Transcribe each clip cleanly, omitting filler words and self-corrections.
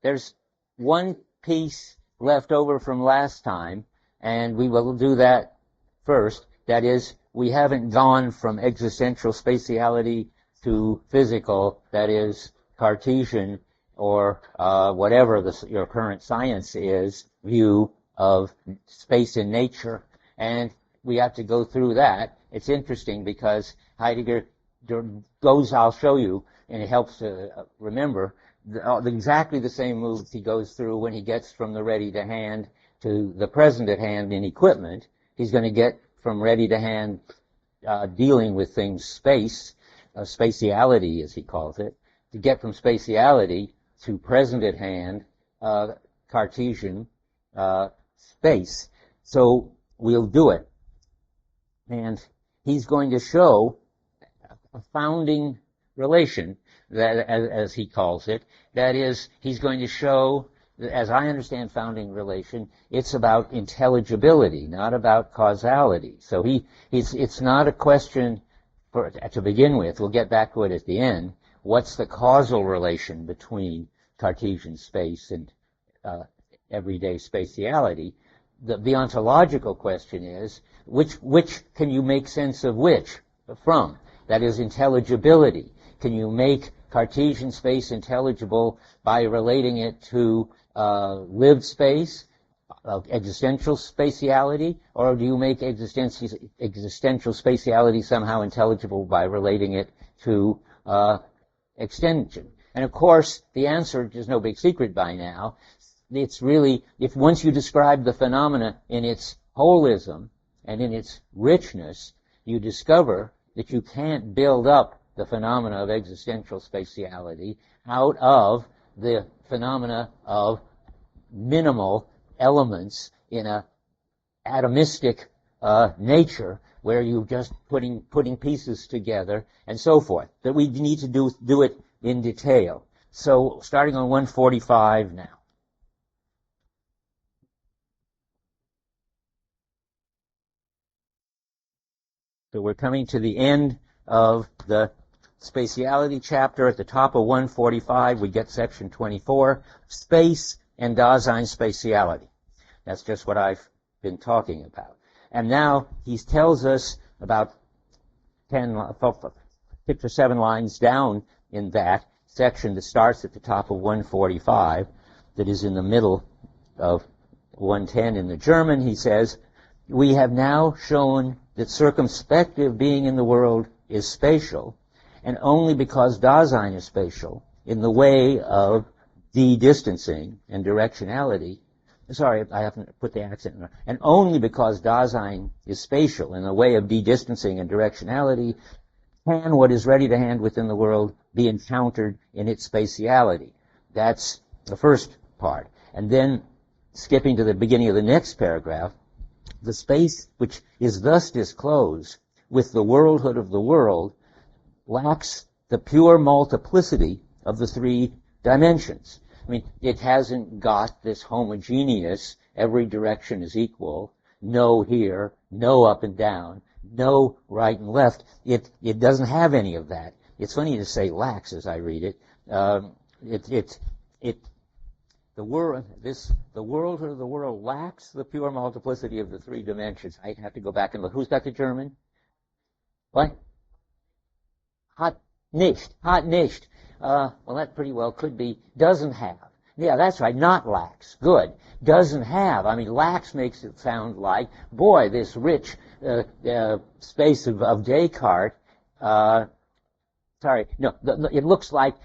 there's one piece left over from last time, and we will do that first. That is, we haven't gone from existential spatiality to physical, that is, Cartesian, or whatever your current science is, view of space in nature. And we have to go through that. It's interesting because Heidegger goes, I'll show you, and it helps to remember, exactly the same moves he goes through when he gets from the ready to hand to the present at hand in equipment. He's going to get from ready to hand dealing with things space, spatiality as he calls it, to get from spatiality to present at hand Cartesian space. So we'll do it. And he's going to show a founding relation, that, as he calls it. That is, he's going to show, as I understand founding relation, it's about intelligibility, not about causality. So it's not a question to begin with. We'll get back to it at the end. What's the causal relation between Cartesian space and everyday spatiality? The ontological question is, which can you make sense of which from? That is, intelligibility. Can you make Cartesian space intelligible by relating it to lived space, existential spatiality, or do you make existential spatiality somehow intelligible by relating it to extension? And of course, the answer is no big secret by now. It's really, if once you describe the phenomena in its holism and in its richness, you discover that you can't build up the phenomena of existential spatiality out of the phenomena of minimal elements in a atomistic nature where you're just putting pieces together and so forth. That we need to do it in detail. So starting on 145 now. So we're coming to the end of the spatiality chapter. At the top of 145, we get section 24, space and Dasein spatiality. That's just what I've been talking about. And now he tells us about 6 or 7 lines down in that section that starts at the top of 145, that is in the middle of 110 in the German. He says, we have now shown that circumspective being in the world is spatial, and only because Dasein is spatial, in the way of de-distancing and directionality, sorry, I haven't put the accent in there, and only because Dasein is spatial, in the way of de-distancing and directionality, can what is ready to hand within the world be encountered in its spatiality. That's the first part. And then, skipping to the beginning of the next paragraph, the space which is thus disclosed with the worldhood of the world lacks the pure multiplicity of the 3 dimensions. I mean, it hasn't got this homogeneous, every direction is equal, no here, no up and down, no right and left. It doesn't have any of that. It's funny to say lacks as I read it. The worldhood of the world lacks the pure multiplicity of the 3 dimensions. I'd have to go back and look. Who's got the German? What? Hat nicht. Hat nicht. Well, that pretty well could be doesn't have. Yeah, that's right. Not lacks. Good. Doesn't have. I mean, lacks makes it sound like, boy, this rich space of Descartes. Sorry. No, it looks like,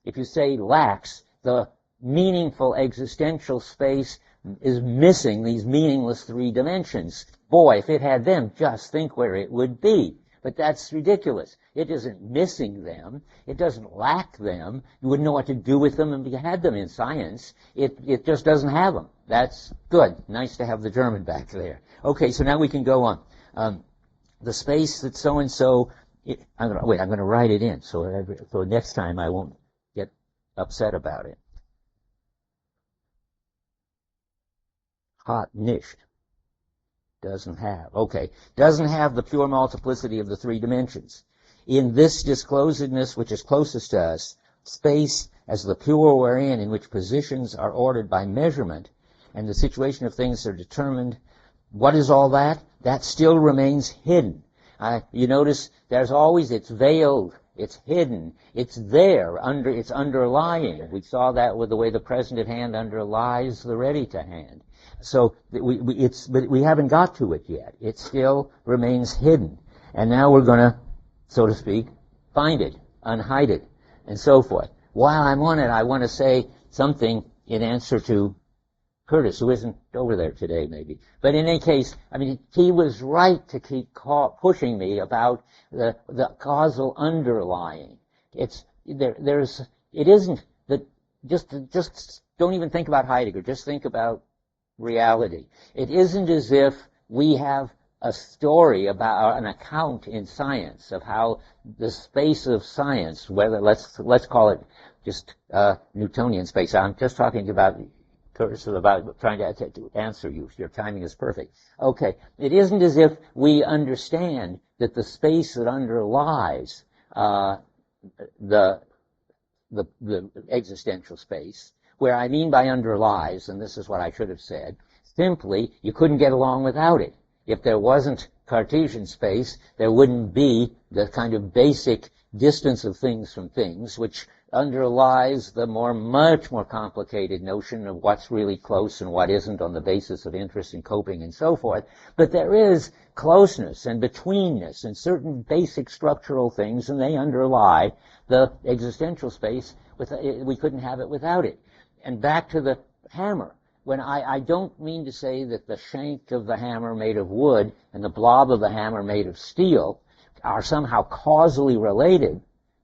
if you say lacks, the meaningful existential space is missing these meaningless 3 dimensions. Boy, if it had them, just think where it would be. But that's ridiculous. It isn't missing them. It doesn't lack them. You wouldn't know what to do with them if you had them in science. It just doesn't have them. That's good. Nice to have the German back there. Okay, so now we can go on. The space that so-and-so... I'm going to write it in so next time I won't get upset about it. Hat nicht. Doesn't have. Okay. Doesn't have the pure multiplicity of the 3 dimensions. In this disclosedness, which is closest to us, space as the pure wherein in which positions are ordered by measurement and the situation of things are determined. What is all that? That still remains hidden. You notice there's always, it's veiled, it's hidden, it's there, it's underlying. We saw that with the way the present at hand underlies the ready to hand. So but we haven't got to it yet. It still remains hidden. And now we're going to, so to speak, find it, unhide it, and so forth. While I'm on it, I want to say something in answer to Curtis, who isn't over there today, maybe. But in any case, I mean, he was right to keep pushing me about the causal underlying. It isn't that, just don't even think about Heidegger, just think about reality. It isn't as if we have a story about an account in science of how the space of science, whether let's call it just Newtonian space. I'm just talking about trying to answer you. Your timing is perfect. Okay, it isn't as if we understand that the space that underlies the existential space, where I mean by underlies, and this is what I should have said, simply you couldn't get along without it. If there wasn't Cartesian space, there wouldn't be the kind of basic distance of things from things, which underlies the much more complicated notion of what's really close and what isn't on the basis of interest and coping and so forth. But there is closeness and betweenness and certain basic structural things, and they underlie the existential space. We couldn't have it without it. And back to the hammer. When I don't mean to say that the shank of the hammer made of wood and the blob of the hammer made of steel are somehow causally related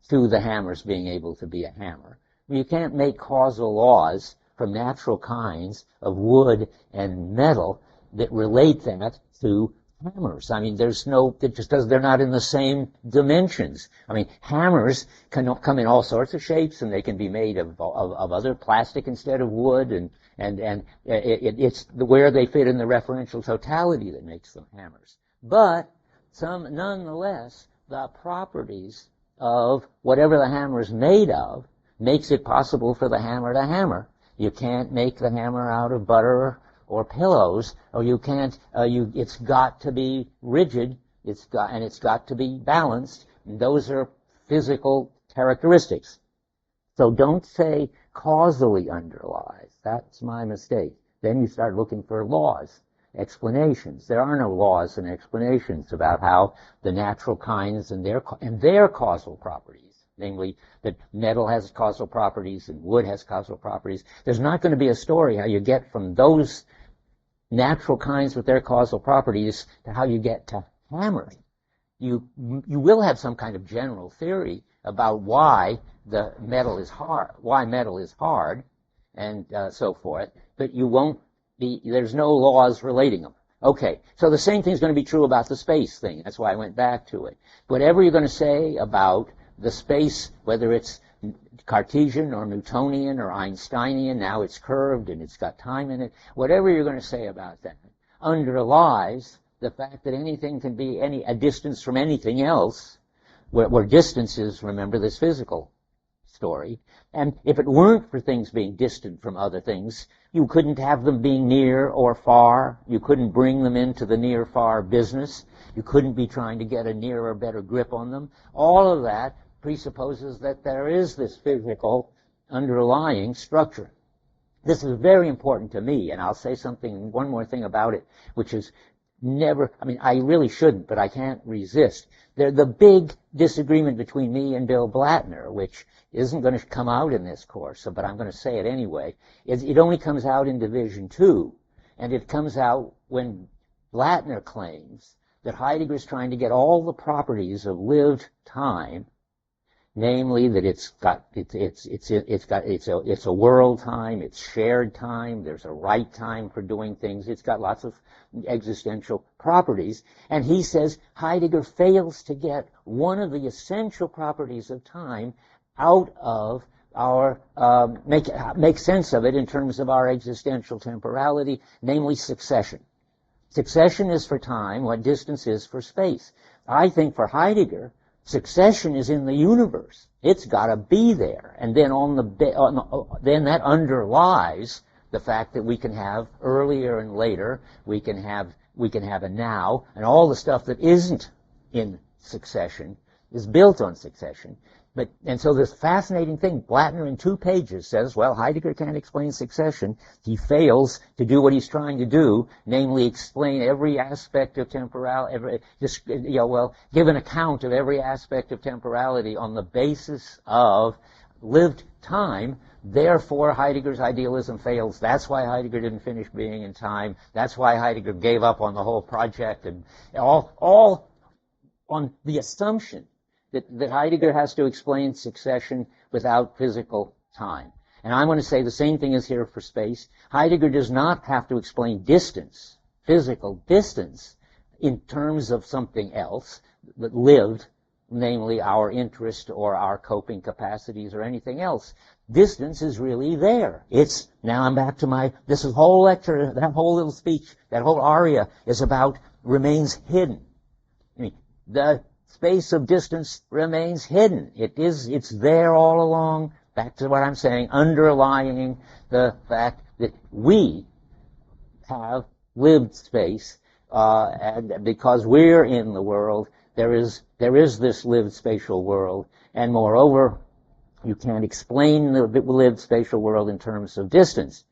to the hammers being able to be a hammer. You can't make causal laws from natural kinds of wood and metal that relate that to hammers. I mean, they're not in the same dimensions. I mean, hammers can come in all sorts of shapes, and they can be made of other plastic instead of wood, and it's where they fit in the referential totality that makes them hammers. But nonetheless, the properties of whatever the hammer is made of makes it possible for the hammer to hammer. You can't make the hammer out of butter or pillows, or you can't. It's got to be rigid. It's got to be balanced. And those are physical characteristics. So don't say causally underlies. That's my mistake. Then you start looking for laws, explanations. There are no laws and explanations about how the natural kinds and their causal properties, namely that metal has causal properties and wood has causal properties. There's not going to be a story how you get from those natural kinds with their causal properties to how you get to hammering. You will have some kind of general theory about why the metal is hard, and so forth, but there's no laws relating them. Okay, so the same thing's going to be true about the space thing. That's why I went back to it. Whatever you're going to say about the space, whether it's Cartesian or Newtonian or Einsteinian, now it's curved and it's got time in it, whatever you're going to say about that underlies the fact that anything can be a distance from anything else, where distance is, remember, this physical story. And if it weren't for things being distant from other things, you couldn't have them being near or far. You couldn't bring them into the near-far business. You couldn't be trying to get a nearer, better grip on them. All of that presupposes that there is this physical underlying structure. This is very important to me, and I'll say one more thing about it, which is I really shouldn't, but I can't resist. The big disagreement between me and Bill Blattner, which isn't going to come out in this course, but I'm going to say it anyway, is it only comes out in Division 2, and it comes out when Blattner claims that Heidegger is trying to get all the properties of lived time, namely that it's a world time, it's shared time, there's a right time for doing things, it's got lots of existential properties, and he says Heidegger fails to get one of the essential properties of time out of our make sense of it in terms of our existential temporality, namely succession. Succession is for time what distance is for space. I think for Heidegger, succession is in the universe. It's got to be there. And then then that underlies the fact that we can have earlier and later, we can have a now, and all the stuff that isn't in succession is built on succession. And so this fascinating thing, Blattner in 2 pages says, well, Heidegger can't explain succession. He fails to do what he's trying to do, namely explain every aspect of temporality, give an account of every aspect of temporality on the basis of lived time. Therefore, Heidegger's idealism fails. That's why Heidegger didn't finish being in time. That's why Heidegger gave up on the whole project, and all on the assumption that Heidegger has to explain succession without physical time. And I'm going to say the same thing is here for space. Heidegger does not have to explain distance, physical distance, in terms of something else that lived, namely our interest or our coping capacities or anything else. Distance is really there. Now I'm back to this whole lecture, that whole little speech, that whole aria is about remains hidden. I mean, the space of distance remains hidden. It's there all along, back to what I'm saying, underlying the fact that we have lived space, and because we're in the world, there is this lived spatial world, and moreover, you can't explain the lived spatial world in terms of distance,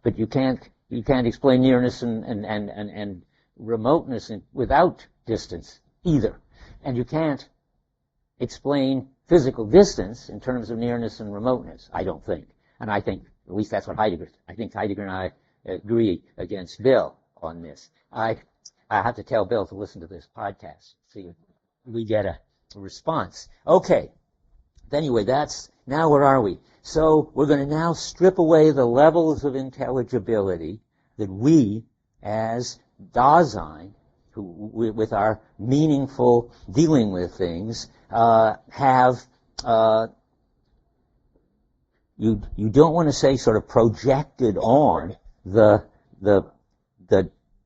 but you can't explain nearness and remoteness without distance either. And you can't explain physical distance in terms of nearness and remoteness, I don't think. And I think, at least that's what I think Heidegger and I agree against Bill on this. I have to tell Bill to listen to this podcast, see if we get a response. Okay. Anyway, now where are we? So we're going to now strip away the levels of intelligibility that we, as Dasein, with our meaningful dealing with things, have, you don't want to say sort of projected on the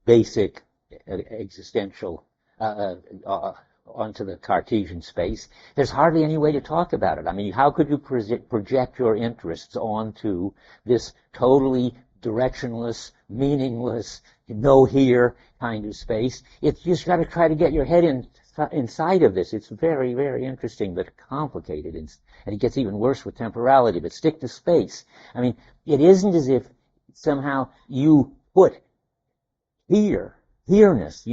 basic existential, onto the Cartesian space. There's hardly any way to talk about it. I mean, how could you project your interests onto this totally directionless, meaningless, no here kind of space? It's just got to try to get your head inside of this. It's very, very interesting, but complicated, and it gets even worse with temporality. But stick to space. I mean, it isn't as if somehow you put here-ness,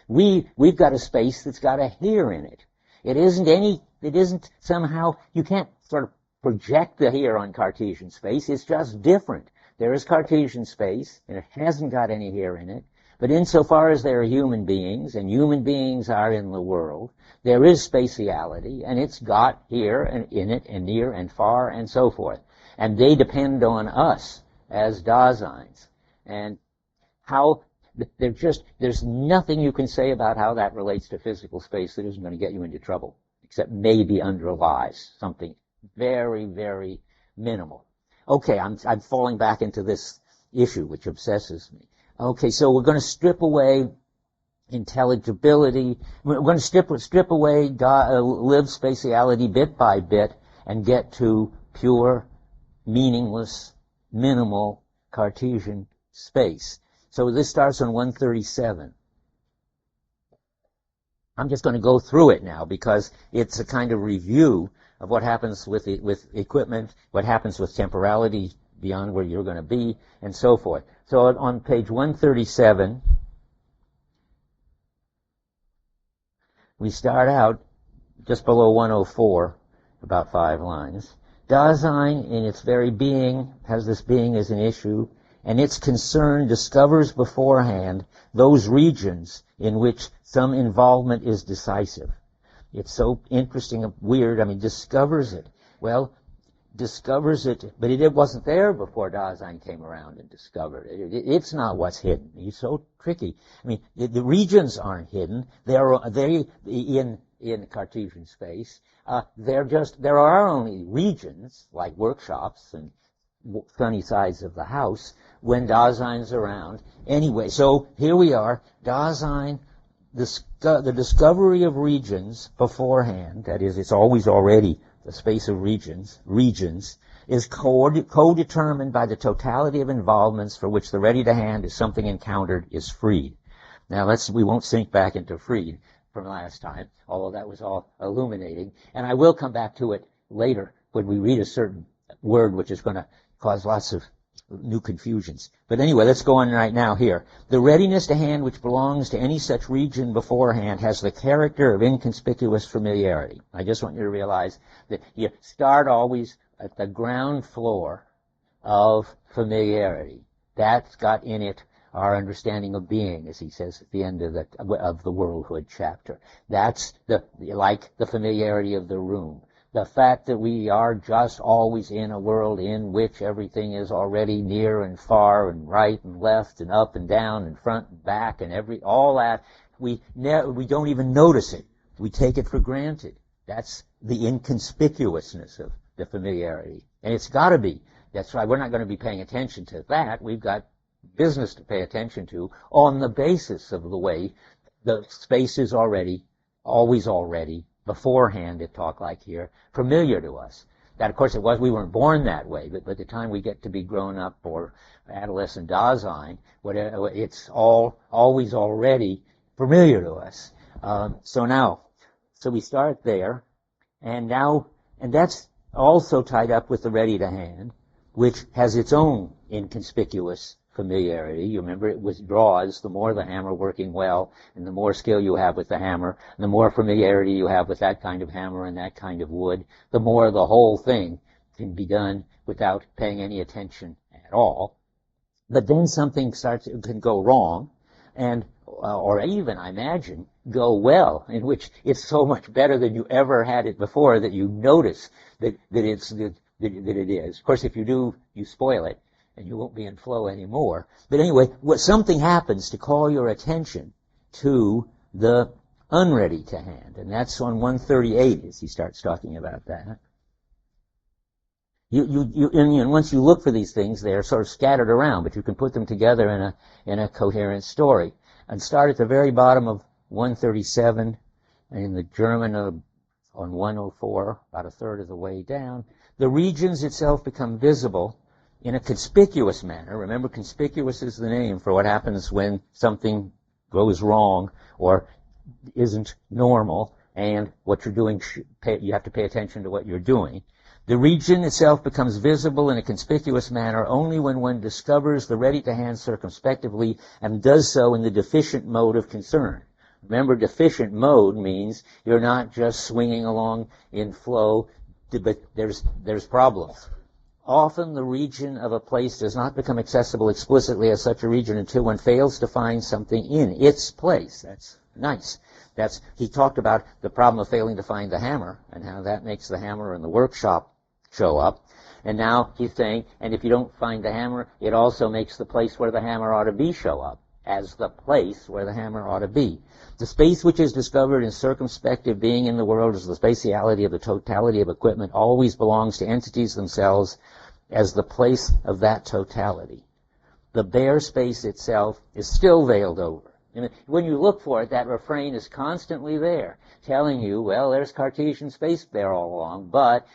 we've got a space that's got a here in it. It isn't somehow, you can't sort of project the here on Cartesian space. It's just different. There is Cartesian space, and it hasn't got any here in it. But insofar as there are human beings, and human beings are in the world, there is spatiality, and it's got here and in it, and near and far, and so forth. And they depend on us as Daseins. And there's nothing you can say about how that relates to physical space that isn't going to get you into trouble, except maybe underlies something very, very minimal. Okay, I'm falling back into this issue which obsesses me. Okay, so we're going to strip away intelligibility. We're going to strip away lived spatiality bit by bit and get to pure, meaningless, minimal Cartesian space. So this starts on 137. I'm just going to go through it now because it's a kind of review of what happens with equipment, what happens with temporality beyond where you're going to be, and so forth. So on page 137, we start out just below 104, about 5 lines. Dasein, in its very being, has this being as an issue, and its concern discovers beforehand those regions in which some involvement is decisive. It's so interesting and weird. I mean, discovers it. Well, discovers it, but it wasn't there before Dasein came around and discovered it. It's not what's hidden. It's so tricky. I mean, the regions aren't hidden. They're in Cartesian space. There are only regions, like workshops and sunny sides of the house, when Dasein's around. Anyway, so here we are. Dasein the discovery of regions beforehand, that is, it's always already the space of regions, is co-determined by the totality of involvements for which the ready-to-hand, as something encountered, is freed. Now we won't sink back into freed from last time, although that was all illuminating. And I will come back to it later when we read a certain word which is going to cause lots of new confusions. But anyway, let's go on right now here. The readiness to hand which belongs to any such region beforehand has the character of inconspicuous familiarity. I just want you to realize that you start always at the ground floor of familiarity. That's got in it our understanding of being, as he says at the end of the worldhood chapter. That's like the familiarity of the room. The fact that we are just always in a world in which everything is already near and far and right and left and up and down and front and back and all that, we don't even notice it. We take it for granted. That's the inconspicuousness of the familiarity. And it's got to be. That's why we're not going to be paying attention to that. We've got business to pay attention to on the basis of the way the space is always already, beforehand, it talk like here, familiar to us. That, of course, we weren't born that way, but by the time we get to be grown up or adolescent Dasein, it's always already familiar to us. So we start there, and that's also tied up with the ready to hand, which has its own inconspicuous familiarity. You remember it withdraws the more the hammer working well, and the more skill you have with the hammer, and the more familiarity you have with that kind of hammer and that kind of wood, the more the whole thing can be done without paying any attention at all. But then something can go wrong, or even, I imagine, go well, in which it's so much better than you ever had it before that you notice that it is. Of course, if you do, you spoil it, and you won't be in flow anymore. But anyway, something happens to call your attention to the unready to hand, and that's on 138 as he starts talking about that. And once you look for these things, they're sort of scattered around, but you can put them together in a coherent story. And start at the very bottom of 137, and in the German on 104, about a third of the way down, the regions itself become visible in a conspicuous manner. Remember, conspicuous is the name for what happens when something goes wrong or isn't normal, and what you're doing, you have to pay attention to what you're doing. The region itself becomes visible in a conspicuous manner only when one discovers the ready-to-hand circumspectively and does so in the deficient mode of concern. Remember, deficient mode means you're not just swinging along in flow, but there's problems. Often the region of a place does not become accessible explicitly as such a region until one fails to find something in its place. That's nice. He talked about the problem of failing to find the hammer and how that makes the hammer in the workshop show up. And now he's saying, and if you don't find the hammer, it also makes the place where the hammer ought to be show up as the place where the hammer ought to be. The space which is discovered in circumspective being in the world as the spatiality of the totality of equipment always belongs to entities themselves as the place of that totality. The bare space itself is still veiled over. And when you look for it, that refrain is constantly there, telling you, well, there's Cartesian space there all along, but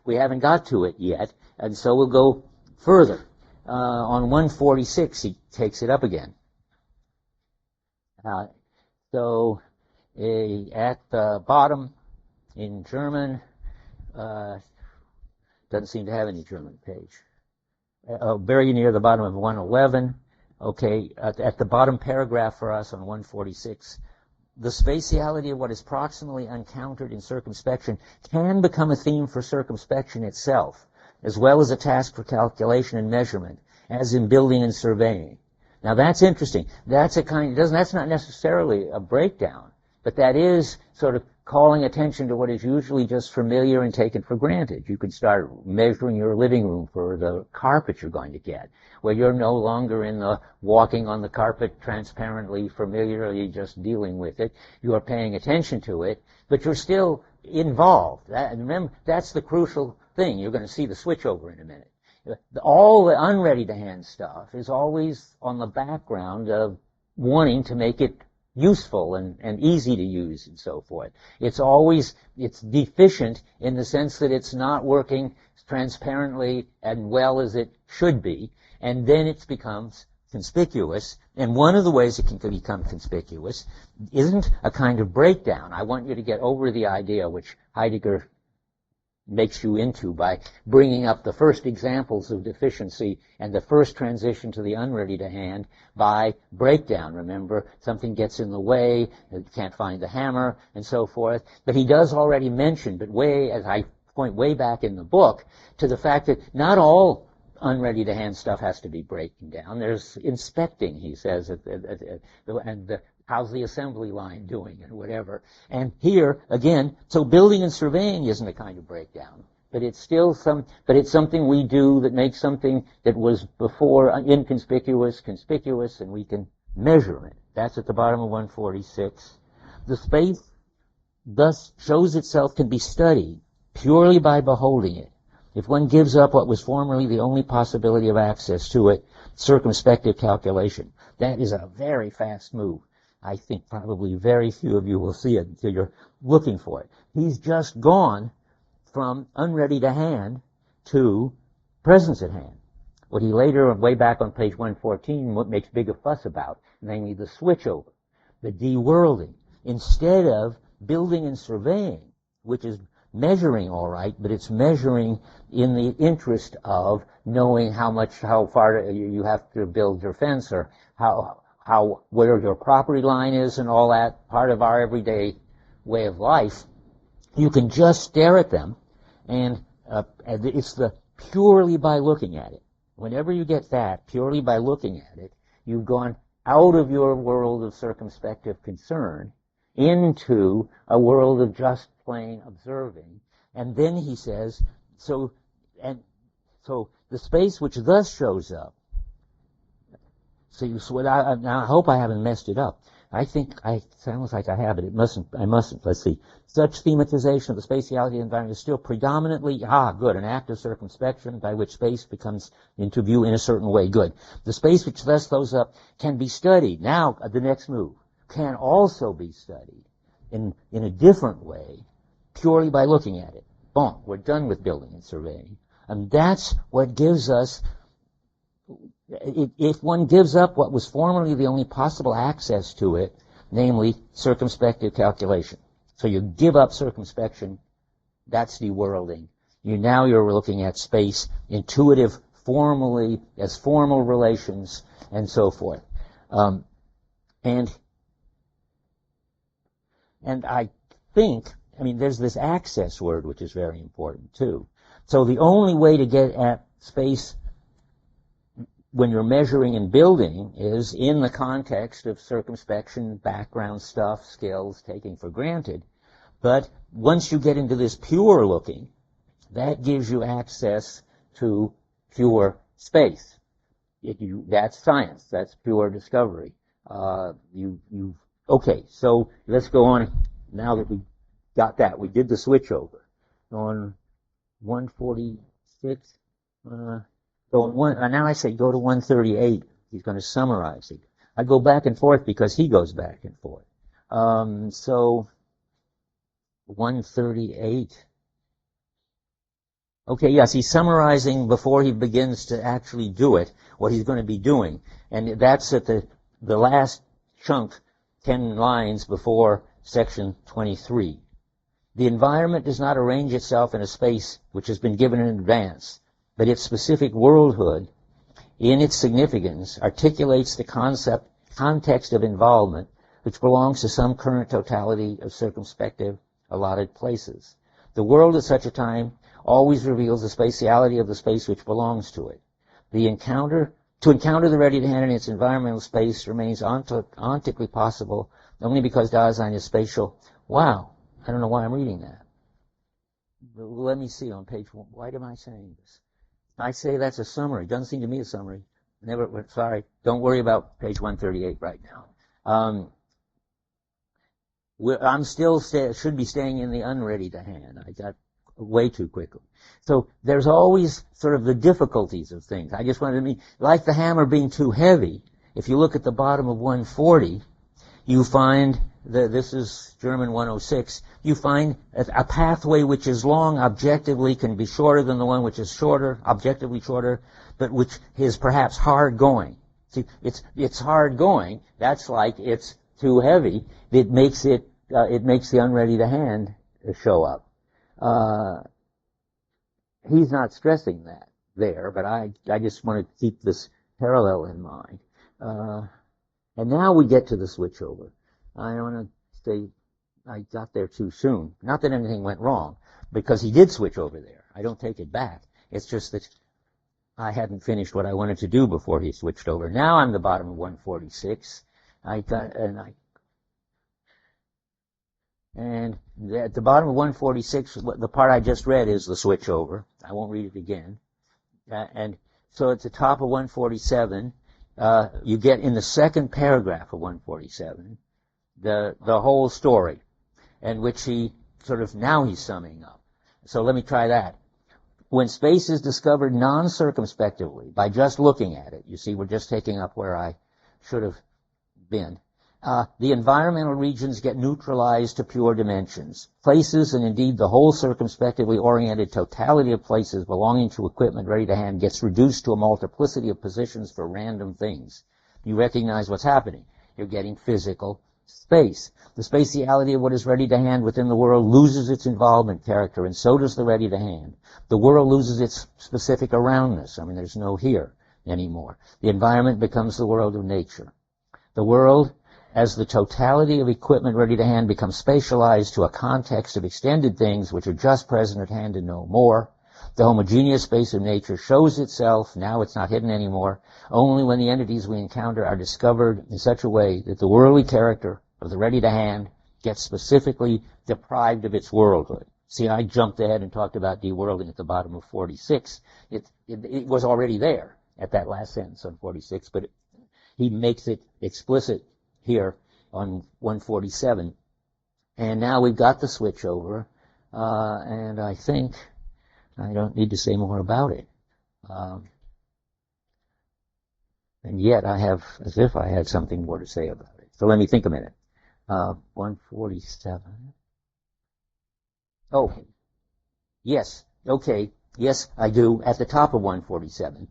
we haven't got to it yet, and so we'll go further. On 146, he takes it up again. So at the bottom in German, doesn't seem to have any German page. Very near the bottom of 111. Okay, at the bottom paragraph for us on 146, the spatiality of what is proximally uncountered in circumspection can become a theme for circumspection itself, as well as a task for calculation and measurement, as in building and surveying. Now that's interesting. That's not necessarily a breakdown, but that is sort of calling attention to what is usually just familiar and taken for granted. You could start measuring your living room for the carpet you're going to get, where you're no longer in the walking on the carpet transparently, familiarly just dealing with it. You are paying attention to it, but you're still involved. Remember, that's the crucial thing. You're going to see the switch over in a minute. All the unready-to-hand stuff is always on the background of wanting to make it useful and easy to use and so forth. It's deficient in the sense that it's not working transparently and well as it should be, and then it becomes conspicuous. And one of the ways it can become conspicuous isn't a kind of breakdown. I want you to get over the idea, which Heidegger makes you into by bringing up the first examples of deficiency and the first transition to the unready to hand by breakdown. Remember, something gets in the way, you can't find the hammer, and so forth. But he does already mention, but as I point way back in the book, to the fact that not all unready to hand stuff has to be breaking down. There's inspecting, he says, and how's the assembly line doing and whatever. And here, again, so building and surveying isn't a kind of breakdown, but it's something we do that makes something that was before inconspicuous, conspicuous, and we can measure it. That's at the bottom of 146. The space thus shows itself can be studied purely by beholding it. If one gives up what was formerly the only possibility of access to it, circumspective calculation. That is a very fast move. I think probably very few of you will see it until you're looking for it. He's just gone from unready to hand to presence at hand. What he later, way back on page 114, makes big a fuss about, namely the switchover, the de-worlding. Instead of building and surveying, which is measuring all right, but it's measuring in the interest of knowing how far you have to build your fence, or where your property line is and all that, part of our everyday way of life. You can just stare at them, and it's the purely by looking at it. Whenever you get that, purely by looking at it, you've gone out of your world of circumspective concern into a world of just plain observing. And then he says, so the space which thus shows up. Now I hope I haven't messed it up. I think sounds like I have it. I mustn't. Let's see. Such thematization of the spatiality of the environment is still predominantly, an act of circumspection by which space becomes into view in a certain way. Good. The space which thus shows up can be studied. Now, the next move can also be studied in a different way, purely by looking at it. Boom. We're done with building and surveying. And that's what gives us, if one gives up what was formerly the only possible access to it, namely circumspective calculation. So you give up circumspection, that's de-worlding. You're looking at space, intuitive, formally, as formal relations, and so forth. And I think, there's this access word, which is very important, too. So the only way to get at space when you're measuring and building is in the context of circumspection, background stuff, skills, taking for granted. But once you get into this pure looking, that gives you access to pure space. That's science. That's pure discovery. Okay, so let's go on. Now that we got that, we did the switch over. On 146, now I say go to 138. He's going to summarize it. I go back and forth because he goes back and forth. So 138. Okay, yes, he's summarizing before he begins to actually do it, what he's going to be doing. And that's at the last chunk, 10 lines before section 23. The environment does not arrange itself in a space which has been given in advance, but its specific worldhood, in its significance, articulates the context of involvement, which belongs to some current totality of circumspective allotted places. The world at such a time always reveals the spatiality of the space which belongs to it. To encounter the ready to hand in its environmental space remains ontically possible only because Dasein is spatial. Wow, I don't know why I'm reading that. Let me see on page 1. Why am I saying this? I say that's a summary. Doesn't seem to me a summary. Sorry. Don't worry about page 138 right now. I'm still should be staying in the unready to hand. I got way too quickly. So there's always sort of the difficulties of things. I just wanted to like the hammer being too heavy. If you look at the bottom of 140, you find this is German 106, you find a pathway which is long objectively can be shorter than the one which is shorter, objectively shorter, but which is perhaps hard going. See, it's hard going. That's like it's too heavy. It makes the unready to hand show up. He's not stressing that there, but I just want to keep this parallel in mind. And now we get to the switchover. I don't want to say I got there too soon. Not that anything went wrong, because he did switch over there. I don't take it back. It's just that I hadn't finished what I wanted to do before he switched over. Now I'm the bottom of 146. And at the bottom of 146, the part I just read is the switchover. I won't read it again. And so at the top of 147, you get in the second paragraph of 147 the whole story, in which he now he's summing up. So let me try that. When space is discovered non-circumspectively by just looking at it, you see, we're just taking up where I should have been. The environmental regions get neutralized to pure dimensions. Places, and indeed the whole circumspectively oriented totality of places belonging to equipment ready to hand, gets reduced to a multiplicity of positions for random things. You recognize what's happening. You're getting physical space. The spatiality of what is ready to hand within the world loses its involvement character, and so does the ready to hand. The world loses its specific aroundness. I mean, there's no here anymore. The environment becomes the world of nature. The world, as the totality of equipment ready to hand, becomes spatialized to a context of extended things which are just present at hand and no more. The homogeneous space of nature shows itself, now it's not hidden anymore, only when the entities we encounter are discovered in such a way that the worldly character of the ready to hand gets specifically deprived of its worldhood. See, I jumped ahead and talked about deworlding at the bottom of 46. It was already there at that last sentence on 46, but he makes it explicit here on 147. And now we've got the switch over, and I think I don't need to say more about it. And yet I have, as if I had something more to say about it. So let me think a minute. 147. Oh, yes, okay, yes, I do, at the top of 147.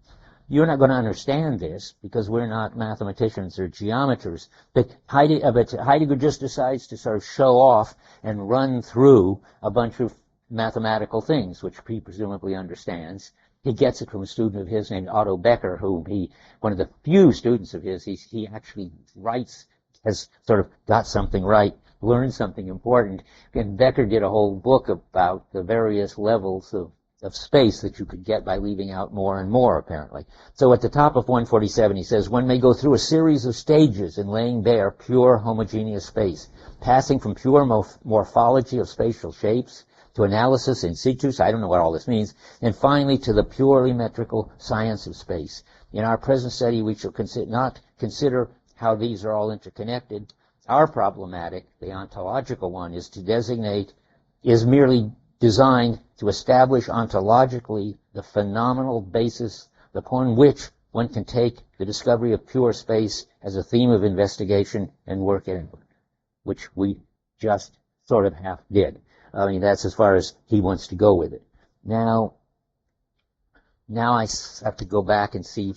You're not going to understand this because we're not mathematicians or geometers, but Heidegger just decides to sort of show off and run through a bunch of mathematical things, which he presumably understands. He gets it from a student of his named Otto Becker, whom one of the few students of his, he actually writes, has sort of got something right, learned something important. And Becker did a whole book about the various levels of space that you could get by leaving out more and more, apparently. So at the top of 147, he says, one may go through a series of stages in laying bare pure homogeneous space, passing from pure morphology of spatial shapes to analysis in situ, I don't know what all this means, and finally to the purely metrical science of space. In our present study, we shall not consider how these are all interconnected. Our problematic, the ontological one, is merely designed to establish ontologically the phenomenal basis upon which one can take the discovery of pure space as a theme of investigation and work in it, which we just sort of half did. I mean, that's as far as he wants to go with it. Now I have to go back and see.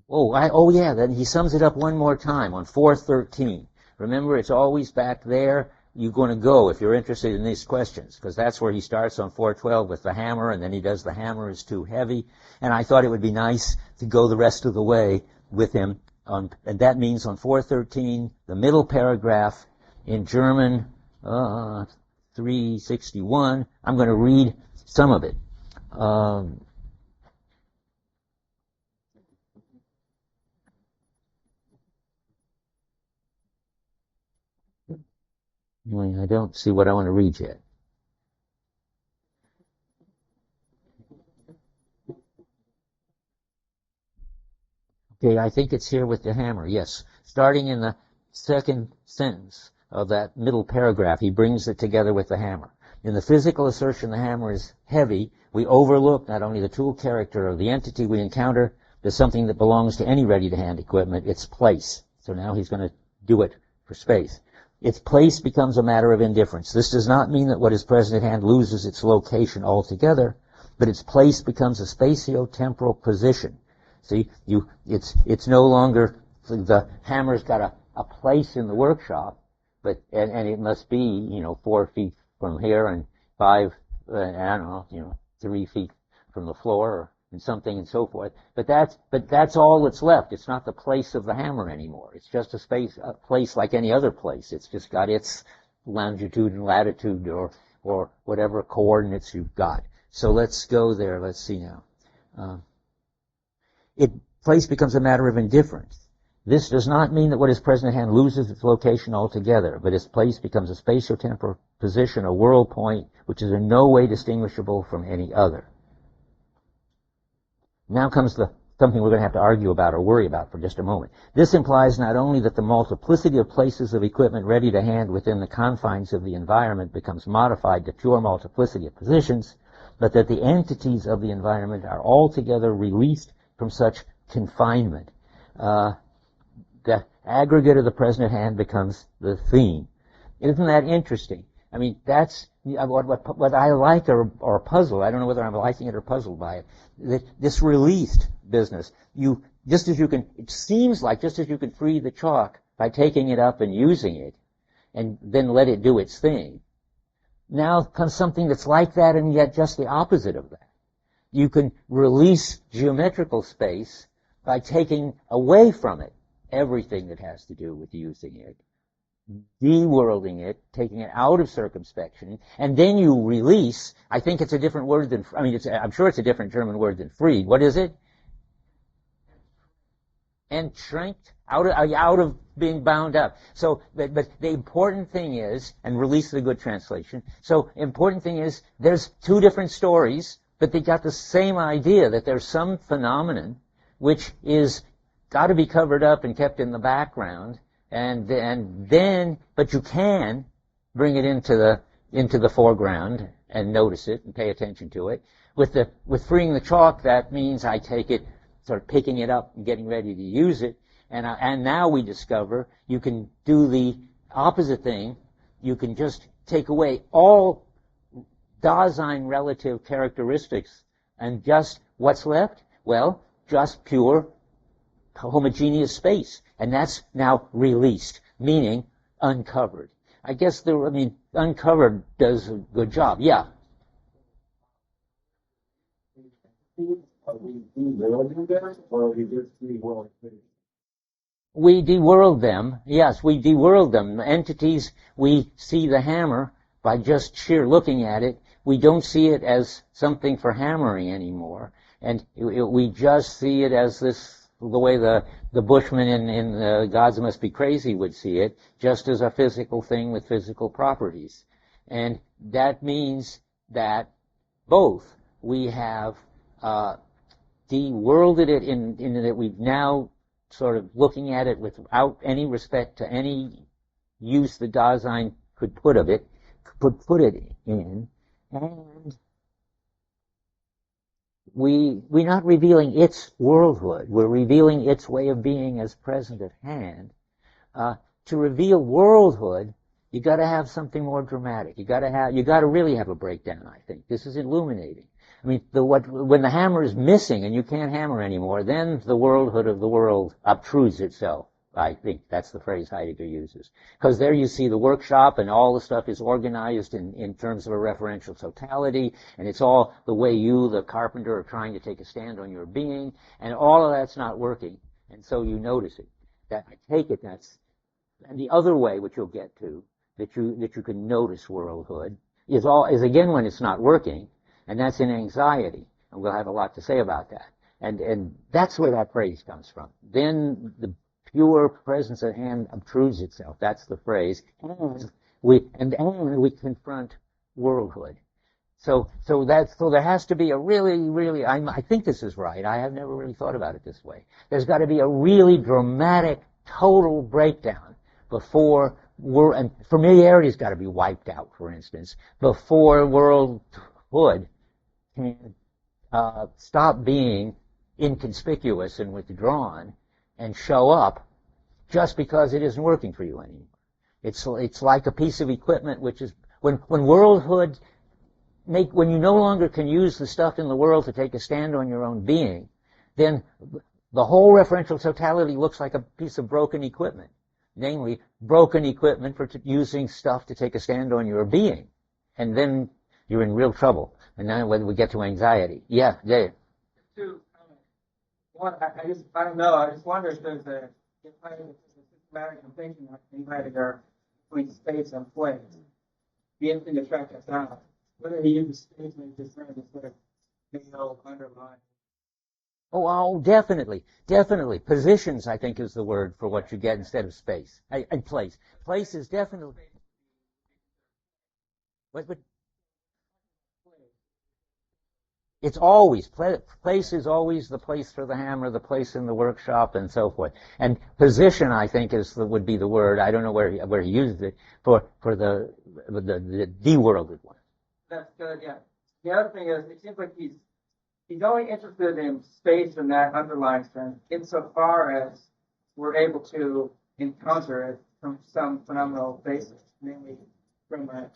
Then he sums it up one more time on 413. Remember, it's always back there. You're going to go if you're interested in these questions, because that's where he starts on 412 with the hammer, and then he does the hammer is too heavy. And I thought it would be nice to go the rest of the way with him. And that means on 413, the middle paragraph in German, 361. I'm going to read some of it. I don't see what I want to read yet. Okay, I think it's here with the hammer, yes. Starting in the second sentence of that middle paragraph, he brings it together with the hammer. In the physical assertion the hammer is heavy, we overlook not only the tool character of the entity we encounter, but something that belongs to any ready-to-hand equipment, its place. So now he's going to do it for space. Its place becomes a matter of indifference. This does not mean that what is present at hand loses its location altogether, but its place becomes a spatio-temporal position. See, it's no longer the hammer's got a place in the workshop, but and it must be 4 feet from here and 5 I don't know 3 feet from the floor and something and so forth. But that's all that's left. It's not the place of the hammer anymore. It's just a place like any other place. It's just got its longitude and latitude or whatever coordinates you've got. So let's go there. Let's see now. Place becomes a matter of indifference. This does not mean that what is present at hand loses its location altogether, but its place becomes a spatio-temporal position, a world point, which is in no way distinguishable from any other. Now comes something we're going to have to argue about or worry about for just a moment. This implies not only that the multiplicity of places of equipment ready to hand within the confines of the environment becomes modified to pure multiplicity of positions, but that the entities of the environment are altogether released from such confinement. The aggregate of the present at hand becomes the theme. Isn't that interesting? I mean, that's what I like or puzzle. I don't know whether I'm liking it or puzzled by it. This released business. It seems like just as you can free the chalk by taking it up and using it, and then let it do its thing. Now comes something that's like that and yet just the opposite of that. You can release geometrical space by taking away from it everything that has to do with using it, de-worlding it, taking it out of circumspection, and then you release. I think it's a different word than, I'm sure it's a different German word than freed. What is it? Entranced, out of being bound up. So, but the important thing is, and release is a good translation. So, important thing is, there's two different stories, but they got the same idea that there's some phenomenon which is got to be covered up and kept in the background, and then, but you can bring it into the foreground and notice it and pay attention to it. With freeing the chalk, that means I take it, start picking it up and getting ready to use it, and now we discover you can do the opposite thing. You can just take away all Dasein relative characteristics, and just what's left? Well, just pure homogeneous space, and that's now released, meaning uncovered. I guess uncovered does a good job. Yeah. Are we de-worlding them, or are we just de-worlding things? We de-world them. Yes, we de-world them. Entities, we see the hammer by just sheer looking at it. We don't see it as something for hammering anymore, and we just see it as the way the Bushman in Gods Must Be Crazy would see it, just as a physical thing with physical properties. And that means that both we have de-worlded it in that we've now sort of looking at it without any respect to any use the Dasein could put it in, and we're not revealing its worldhood. We're revealing its way of being as present at hand. To reveal worldhood, you got to have something more dramatic. You got to really have a breakdown. I think this is illuminating. I mean, when the hammer is missing and you can't hammer anymore, then the worldhood of the world obtrudes itself. I think that's the phrase Heidegger uses. Because there you see the workshop and all the stuff is organized in terms of a referential totality, and it's all the way you, the carpenter, are trying to take a stand on your being, and all of that's not working, and so you notice it. That I take it and the other way, which you'll get to, that you can notice worldhood, is again when it's not working, and that's in anxiety, and we'll have a lot to say about that. And that's where that phrase comes from. Then the pure presence at hand obtrudes itself. That's the phrase. And we confront worldhood. So there has to be a really, I think this is right. I have never really thought about it this way. There's got to be a really dramatic, total breakdown before and familiarity's got to be wiped out, for instance, before worldhood can stop being inconspicuous and withdrawn and show up just because it isn't working for you anymore. It's like a piece of equipment which is, when worldhood when you no longer can use the stuff in the world to take a stand on your own being, then the whole referential totality looks like a piece of broken equipment. Namely, broken equipment for using stuff to take a stand on your being. And then you're in real trouble. And now when we get to anxiety. Yeah, Dave. Two comments. One, I don't know, I just wonder if there's a systematic thinking in Heidegger between space and place. The instinct to track us out. Whether he uses space and discern this sort of male underlying. Oh, definitely. Definitely. Positions, I think, is the word for what you get instead of space. And place. Place is definitely... But it's always, place is always the place for the hammer, the place in the workshop, and so forth. And position, I think, would be the word. I don't know where he used it for the de-worlded one. That's good, yeah. The other thing is, it seems like he's only interested in space and that underlying strength insofar as we're able to encounter it from some phenomenal basis, namely from a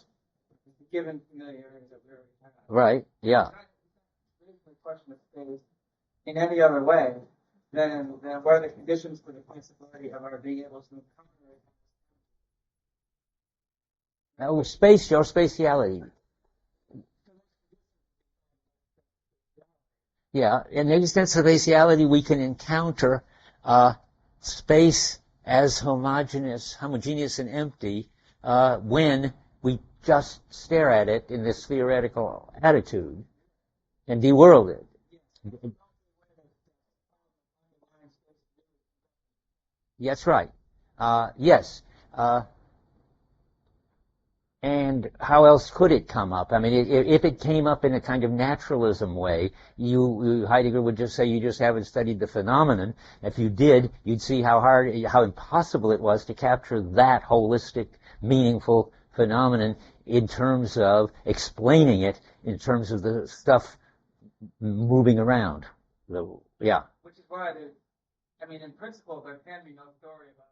given familiarity that we already have. Right, yeah. The question of space in any other way than what are the conditions for the possibility of our being able to encounter it. Now, space, your spatiality. Yeah, in the sense of spatiality, we can encounter space as homogeneous and empty when we just stare at it in this theoretical attitude and de-world it. That's right. Yes. And how else could it come up? I mean, if it came up in a kind of naturalism way, Heidegger would just say you just haven't studied the phenomenon. If you did, you'd see how impossible it was to capture that holistic, meaningful phenomenon in terms of explaining it, in terms of the stuff moving around. Yeah. Which is why in principle, there can be no story about.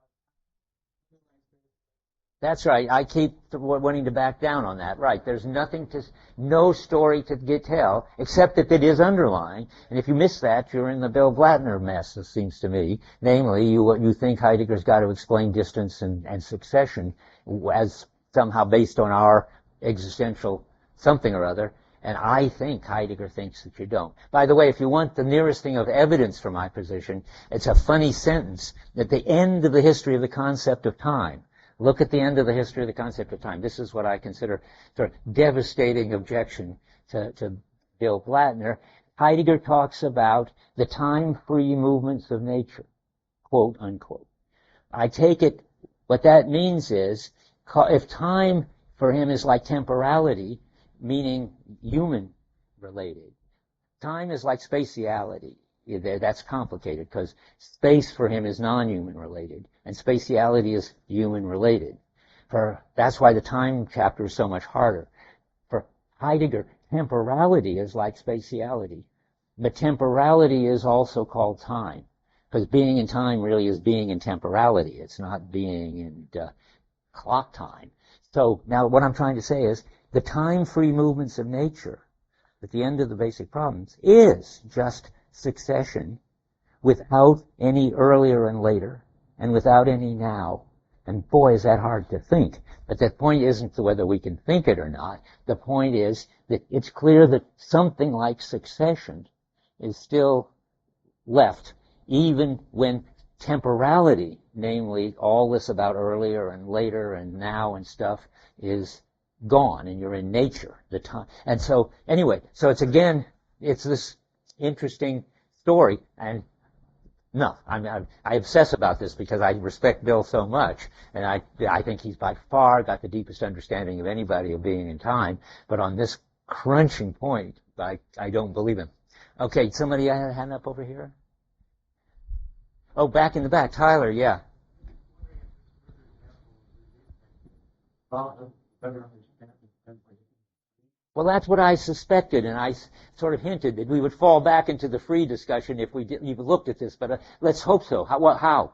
That's right. I keep wanting to back down on that. Right. There's no story to tell, except that it is underlying. And if you miss that, you're in the Bill Blattner mess, it seems to me. Namely, you think Heidegger's got to explain distance and succession as somehow based on our existential something or other. And I think Heidegger thinks that you don't. By the way, if you want the nearest thing of evidence for my position, it's a funny sentence at the end of the history of the concept of time. Look at the end of the history of the concept of time. This is what I consider sort of devastating objection to Bill Blattner. Heidegger talks about the time-free movements of nature, quote, unquote. I take it, what that means is, if time for him is like temporality, meaning human-related, time is like spatiality. That's complicated because space for him is non-human related and spatiality is human related. That's why the time chapter is so much harder. For Heidegger, temporality is like spatiality, but temporality is also called time because being in time really is being in temporality. It's not being in clock time. So now what I'm trying to say is the time-free movements of nature at the end of the basic problems is just succession without any earlier and later and without any now. And boy, is that hard to think. But the point isn't whether we can think it or not. The point is that it's clear that something like succession is still left, even when temporality, namely all this about earlier and later and now and stuff, is gone, and you're in nature. The time, and so anyway, so it's this interesting story, and no, I obsess about this because I respect Bill so much, and I think he's by far got the deepest understanding of anybody of being in time. But on this crunching point, I don't believe him. Okay, somebody had a hand up over here. Oh, back in the back, Tyler. Yeah. Well, that's what I suspected, and I sort of hinted that we would fall back into the free discussion if we didn't even looked at this, but let's hope so. How?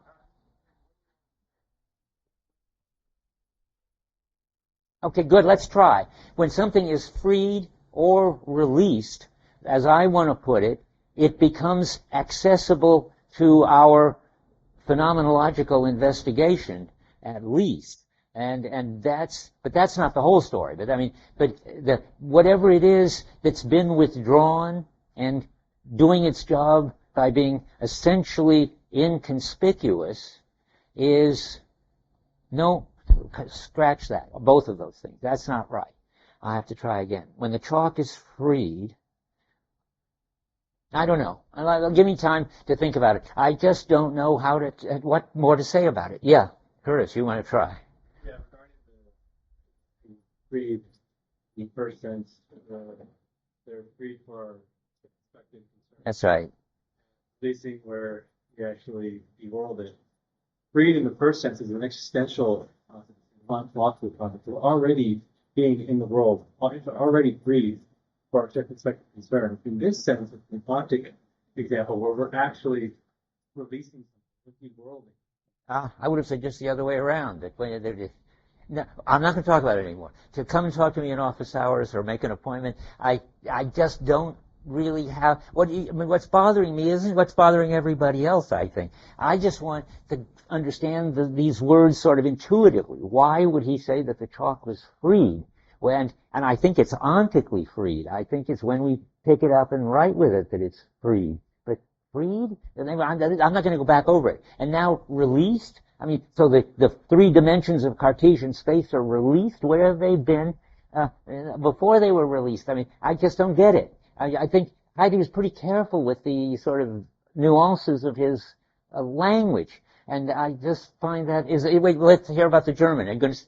Okay, good, let's try. When something is freed or released, as I want to put it, it becomes accessible to our phenomenological investigation, at least. And but that's not the whole story. But whatever it is that's been withdrawn and doing its job by being essentially inconspicuous is, no, scratch that, both of those things. That's not right. I have to try again. When the chalk is freed, I don't know. Give me time to think about it. I just don't know what more to say about it. Yeah, Curtis, you want to try? Yeah, regarding the freed, in first sense, they're freed for expected concern. That's right. This thing where you actually deworld it. Freed in the first sense is an existential philosophy concept. We're already being in the world, already freed for our expected concern. In this sense, it's an optic example where we're actually releasing something, deworlding. I would have said just the other way around. No, I'm not going to talk about it anymore. To come and talk to me in office hours or make an appointment, I just don't really have what's bothering me isn't what's bothering everybody else. I think I just want to understand these words sort of intuitively. Why would he say that the chalk was freed? And I think it's ontically freed. I think it's when we pick it up and write with it that it's freed. But freed? I'm not going to go back over it. And now released? So the three dimensions of Cartesian space are released. Where have they been before they were released? I just don't get it. I think Heidegger was pretty careful with the sort of nuances of his language. And I just find that wait, let's hear about the German. I'm going to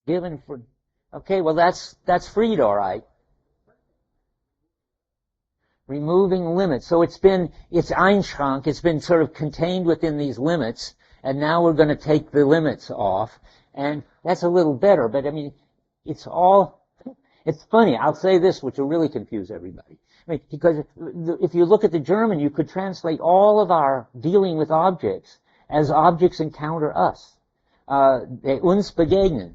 given for, okay, well that's freed, all right. Removing limits. So it's Einschrank, it's been sort of contained within these limits, and now we're going to take the limits off, and that's a little better, but it's funny, I'll say this, which will really confuse everybody. Because if you look at the German, you could translate all of our dealing with objects as objects encounter us. Uns begegnen.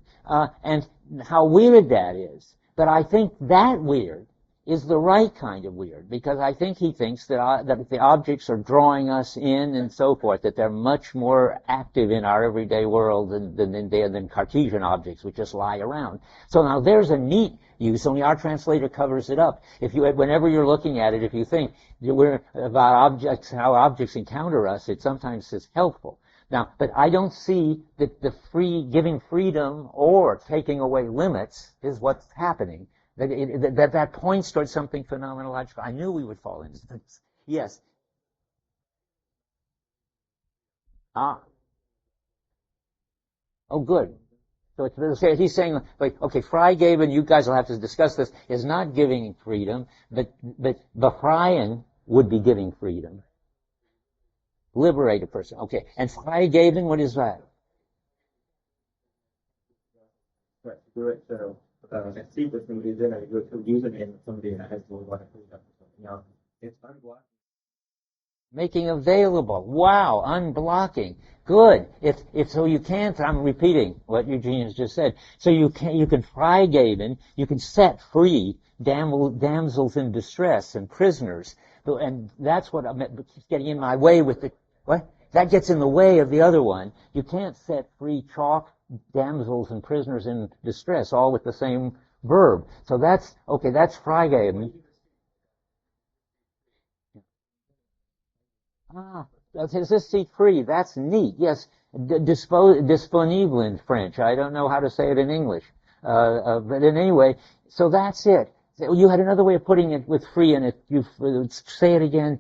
And how weird that is. But I think that weird is the right kind of weird, because I think he thinks that the objects are drawing us in and so forth, that they're much more active in our everyday world than Cartesian objects, which just lie around. So now there's a neat use, only our translator covers it up. Whenever you're looking at it, if you think we're about objects, how objects encounter us, it sometimes is helpful. Now, but I don't see that giving freedom or taking away limits is what's happening. That points towards something phenomenological. I knew we would fall into this. Yes. Oh, good. So he's saying, okay, Freigaben, you guys will have to discuss this, is not giving freedom, but befreien would be giving freedom. Liberate a person. Okay. And Freigaben, what is that? Right. Do it. So, see what somebody is in, and you go to use it in somebody that has more water. It's unblocking. Making available. Wow. Unblocking. Good. If so, you can't. I'm repeating what Eugene has just said. So you can Freigaben. You can set free damsels in distress and prisoners. And that's what I'm getting in my way with the. What? That gets in the way of the other one. You can't set free chalk, damsels, and prisoners in distress, all with the same verb. So that's Freigaben. Is this seat free? That's neat. Yes, disponible in French. I don't know how to say it in English. But in any way, so that's it. You had another way of putting it with free in it. You say it again.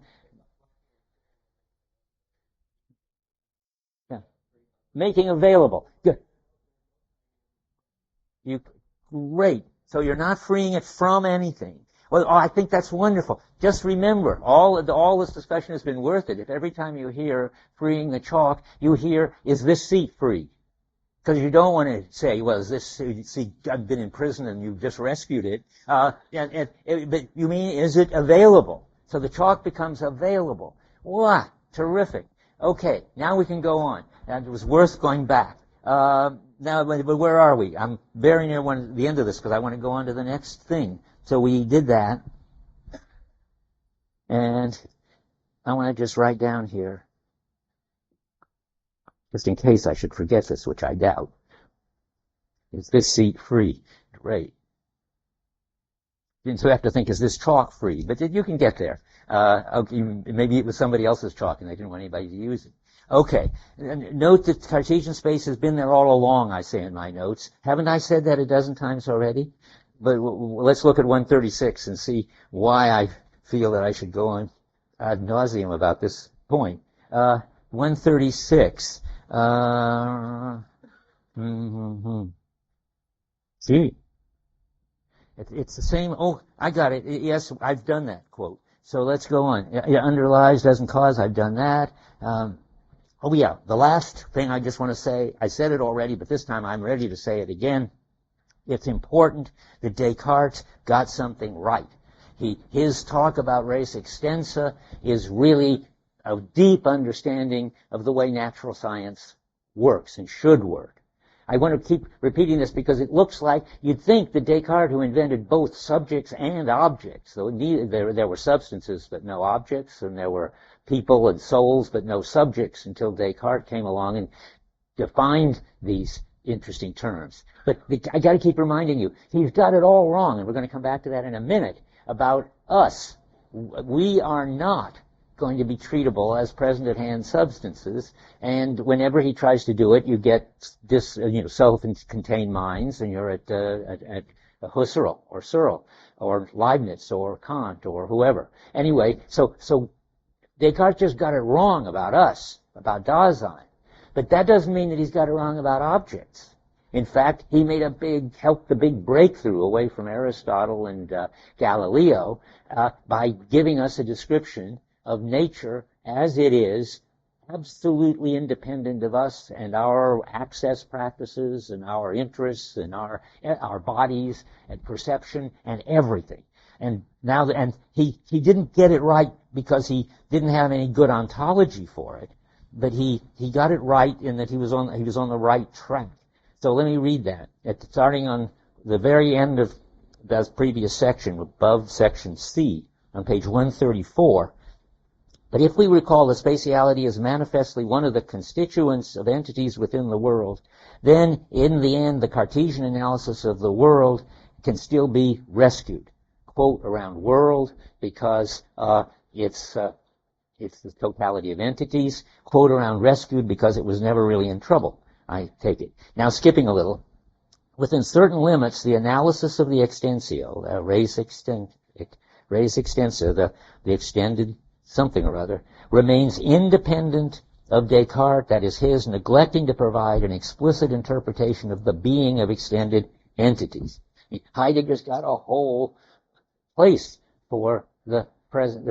Making available. Good. Great. So you're not freeing it from anything. Well, I think that's wonderful. Just remember, all this discussion has been worth it if every time you hear freeing the chalk, you hear, is this seat free? Because you don't want to say, well, is this seat, I've been in prison and you've just rescued it. But you mean, is it available? So the chalk becomes available. Wow, terrific. Okay, now we can go on. and it was worth going back. Now, but where are we? I'm very near the end of this because I want to go on to the next thing. So we did that. And I want to just write down here, just in case I should forget this, which I doubt. Is this seat free? Great. So you have to think, is this chalk free? But you can get there. Okay, maybe it was somebody else's chalk and they didn't want anybody to use it. Okay. Note that Cartesian space has been there all along, I say in my notes. Haven't I said that a dozen times already? But let's look at 136 and see why I feel that I should go on ad nauseum about this point. 136. See? It's the same. Oh, I got it. Yes, I've done that quote. So let's go on. Underlies doesn't cause. I've done that. Oh yeah, the last thing I just want to say, I said it already, but this time I'm ready to say it again. It's important that Descartes got something right. His talk about res extensa is really a deep understanding of the way natural science works and should work. I want to keep repeating this because it looks like you'd think that Descartes, who invented both subjects and objects, though there were substances but no objects, and there were people and souls but no subjects until Descartes came along and defined these interesting terms. But I got to keep reminding you, he's got it all wrong, and we're going to come back to that in a minute, about us. We are not going to be treatable as present-at-hand substances, and whenever he tries to do it, you get self-contained minds, and you're at Husserl or Searle or Leibniz or Kant or whoever. Anyway, so Descartes just got it wrong about us, about Dasein. But that doesn't mean that he's got it wrong about objects. In fact, he made helped the big breakthrough away from Aristotle and Galileo by giving us a description of nature as it is, absolutely independent of us and our access practices and our interests and our bodies and perception and everything. And he didn't get it right because he didn't have any good ontology for it, but he got it right in that he was on the right track. So let me read that. Starting on the very end of the previous section, above section C, on page 134. But if we recall that spatiality is manifestly one of the constituents of entities within the world, then in the end the Cartesian analysis of the world can still be rescued. Quote around world because it's the totality of entities. Quote around rescued because it was never really in trouble. I take it. Now skipping a little, within certain limits, the analysis of the extensio, res extensa, the extended something or other, remains independent of Descartes, that is his, neglecting to provide an explicit interpretation of the being of extended entities. Heidegger's got a whole place for the present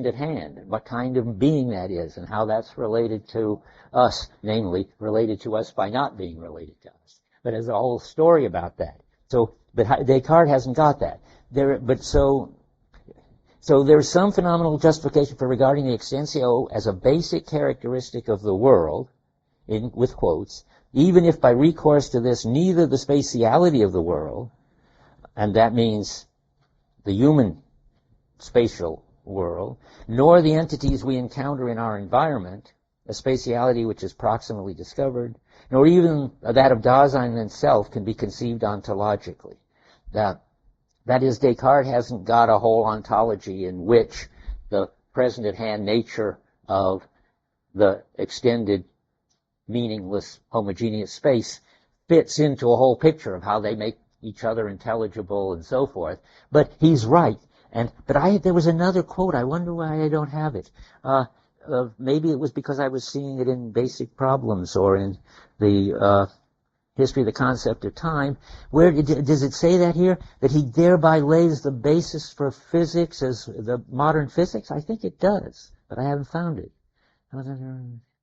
at hand, and what kind of being that is, and how that's related to us, namely, related to us by not being related to us. But there's a whole story about that. But Descartes hasn't got that. So there's some phenomenal justification for regarding the extensio as a basic characteristic of the world, with quotes, even if by recourse to this neither the spatiality of the world, and that means the human spatial world, nor the entities we encounter in our environment, a spatiality which is proximally discovered, nor even that of Dasein itself can be conceived ontologically. That is, Descartes hasn't got a whole ontology in which the present-at-hand nature of the extended, meaningless, homogeneous space fits into a whole picture of how they make each other intelligible and so forth. But he's right. But there was another quote. I wonder why I don't have it. Maybe it was because I was seeing it in Basic Problems or in the History of the Concept of Time. Where does it say that here? That he thereby lays the basis for physics as the modern physics? I think it does, but I haven't found it.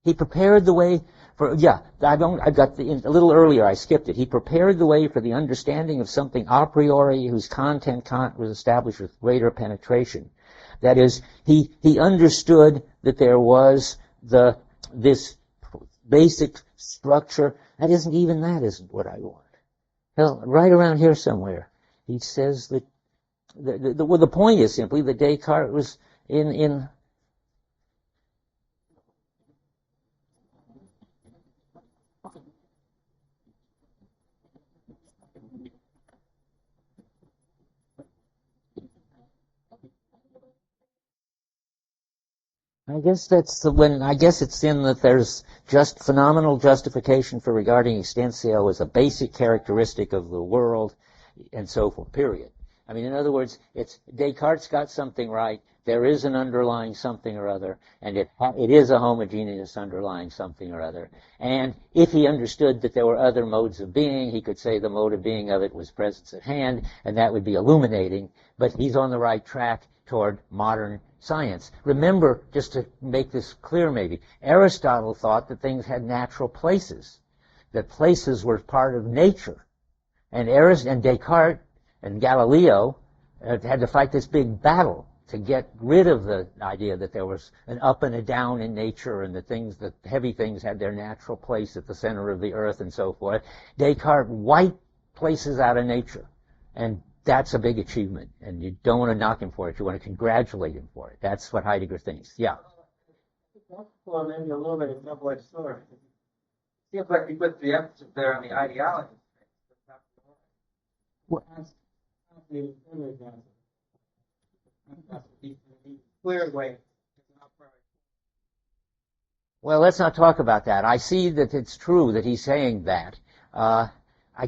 He prepared the way for, I've got a little earlier, I skipped it. He prepared the way for the understanding of something a priori whose content was established with greater penetration. That is, he understood that there was this basic structure. That isn't what I want. Hell, right around here somewhere, he says that the point is simply that Descartes was in I guess it's in that there's just phenomenal justification for regarding extensio as a basic characteristic of the world, and so forth, period. I mean, in other words, it's Descartes got something right. There is an underlying something or other, and it is a homogeneous underlying something or other. And if he understood that there were other modes of being, he could say the mode of being of it was presence at hand, and that would be illuminating. But he's on the right track toward modern science. Remember, just to make this clear maybe, Aristotle thought that things had natural places, that places were part of nature. And Descartes and Galileo had to fight this big battle to get rid of the idea that there was an up and a down in nature and the heavy things had their natural place at the center of the earth and so forth. Descartes wiped places out of nature. And that's a big achievement. And you don't want to knock him for it. You want to congratulate him for it. That's what Heidegger thinks. Yeah. Well, maybe a little bit of double-edged sword. It seems like he puts the emphasis there on the ideology. Well, clear way. Well, let's not talk about that. I see that it's true that he's saying that. I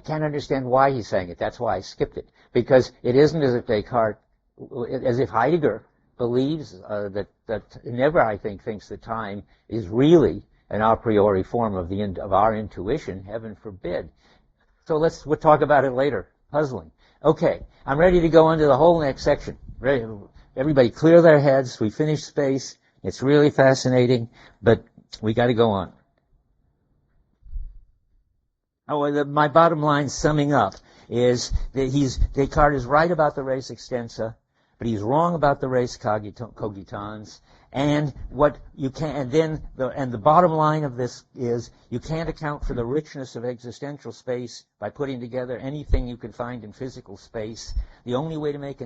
can't understand why he's saying it. That's why I skipped it. Because it isn't as if Heidegger believes that never, I think, thinks that time is really an a priori form of our intuition. Heaven forbid. So we'll talk about it later. Puzzling. Okay, I'm ready to go into the whole next section. Ready? Everybody clear their heads. We finished space. It's really fascinating, but we got to go on. My bottom line summing up is that Descartes is right about the res extensa, but he's wrong about the res cogitans. And the bottom line of this is you can't account for the richness of existential space by putting together anything you can find in physical space. The only way to make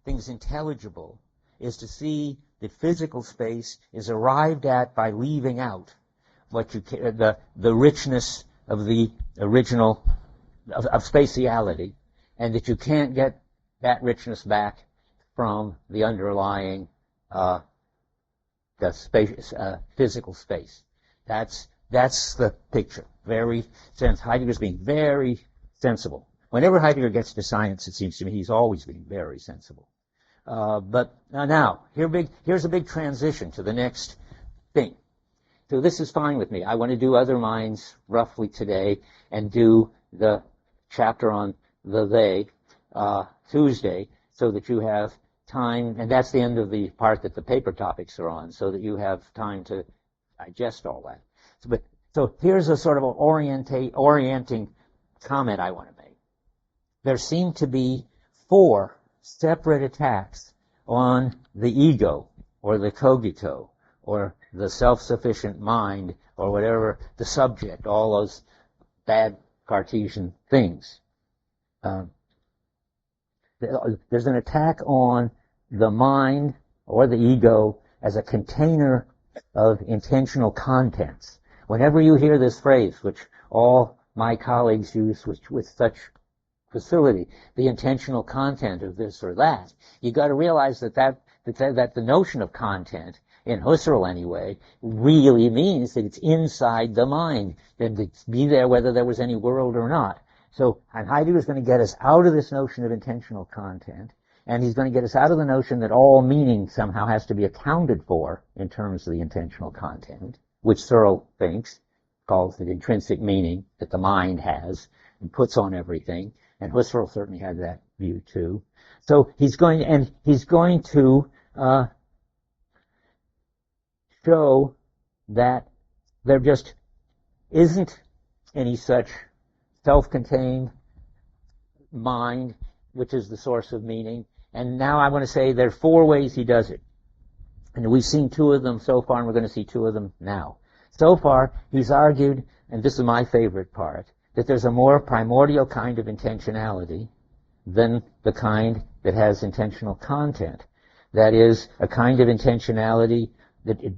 things intelligible is to see that physical space is arrived at by leaving out the richness of the original of spatiality, and that you can't get that richness back from the underlying physical space. That's the picture. Heidegger's being very sensible. Whenever Heidegger gets to science, it seems to me he's always being very sensible. But now here's a big transition to the next thing. So this is fine with me. I want to do other minds roughly today and do the chapter on the they Tuesday, so that you have time, and that's the end of the part that the paper topics are on, so that you have time to digest all that. So here's a sort of orienting comment I want to make. There seem to be 4 separate attacks on the ego, or the cogito, or the self-sufficient mind, or whatever, the subject, all those bad Cartesian things. There's an attack on the mind or the ego as a container of intentional contents. Whenever you hear this phrase, which all my colleagues use with such facility, the intentional content of this or that, you got to realize that the notion of content, in Husserl anyway, really means that it's inside the mind, that it's be there whether there was any world or not. So Heidegger is going to get us out of this notion of intentional content, and he's going to get us out of the notion that all meaning somehow has to be accounted for in terms of the intentional content, which Searle thinks, calls it intrinsic meaning that the mind has and puts on everything, and Husserl certainly had that view too. So he's going to show that there just isn't any such self-contained mind, which is the source of meaning. And now I want to say there are 4 ways he does it. And we've seen two of them so far, and we're going to see two of them now. So far, he's argued, and this is my favorite part, that there's a more primordial kind of intentionality than the kind that has intentional content. That is, a kind of intentionality that it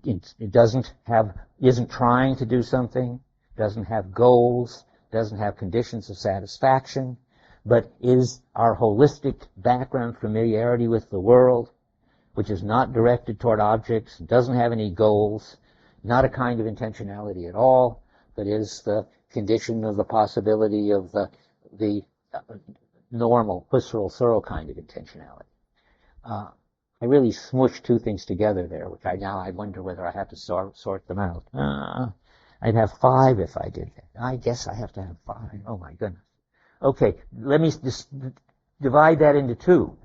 isn't trying to do something, doesn't have goals, doesn't have conditions of satisfaction, but is our holistic background familiarity with the world, which is not directed toward objects, doesn't have any goals, not a kind of intentionality at all, but is the condition of the possibility of the normal Husserl-Searle kind of intentionality. I really smushed two things together there, which I wonder whether I have to sort them out. I'd have 5 if I did that. I guess I have to have 5. Oh my goodness. Okay, let me just divide that into 2.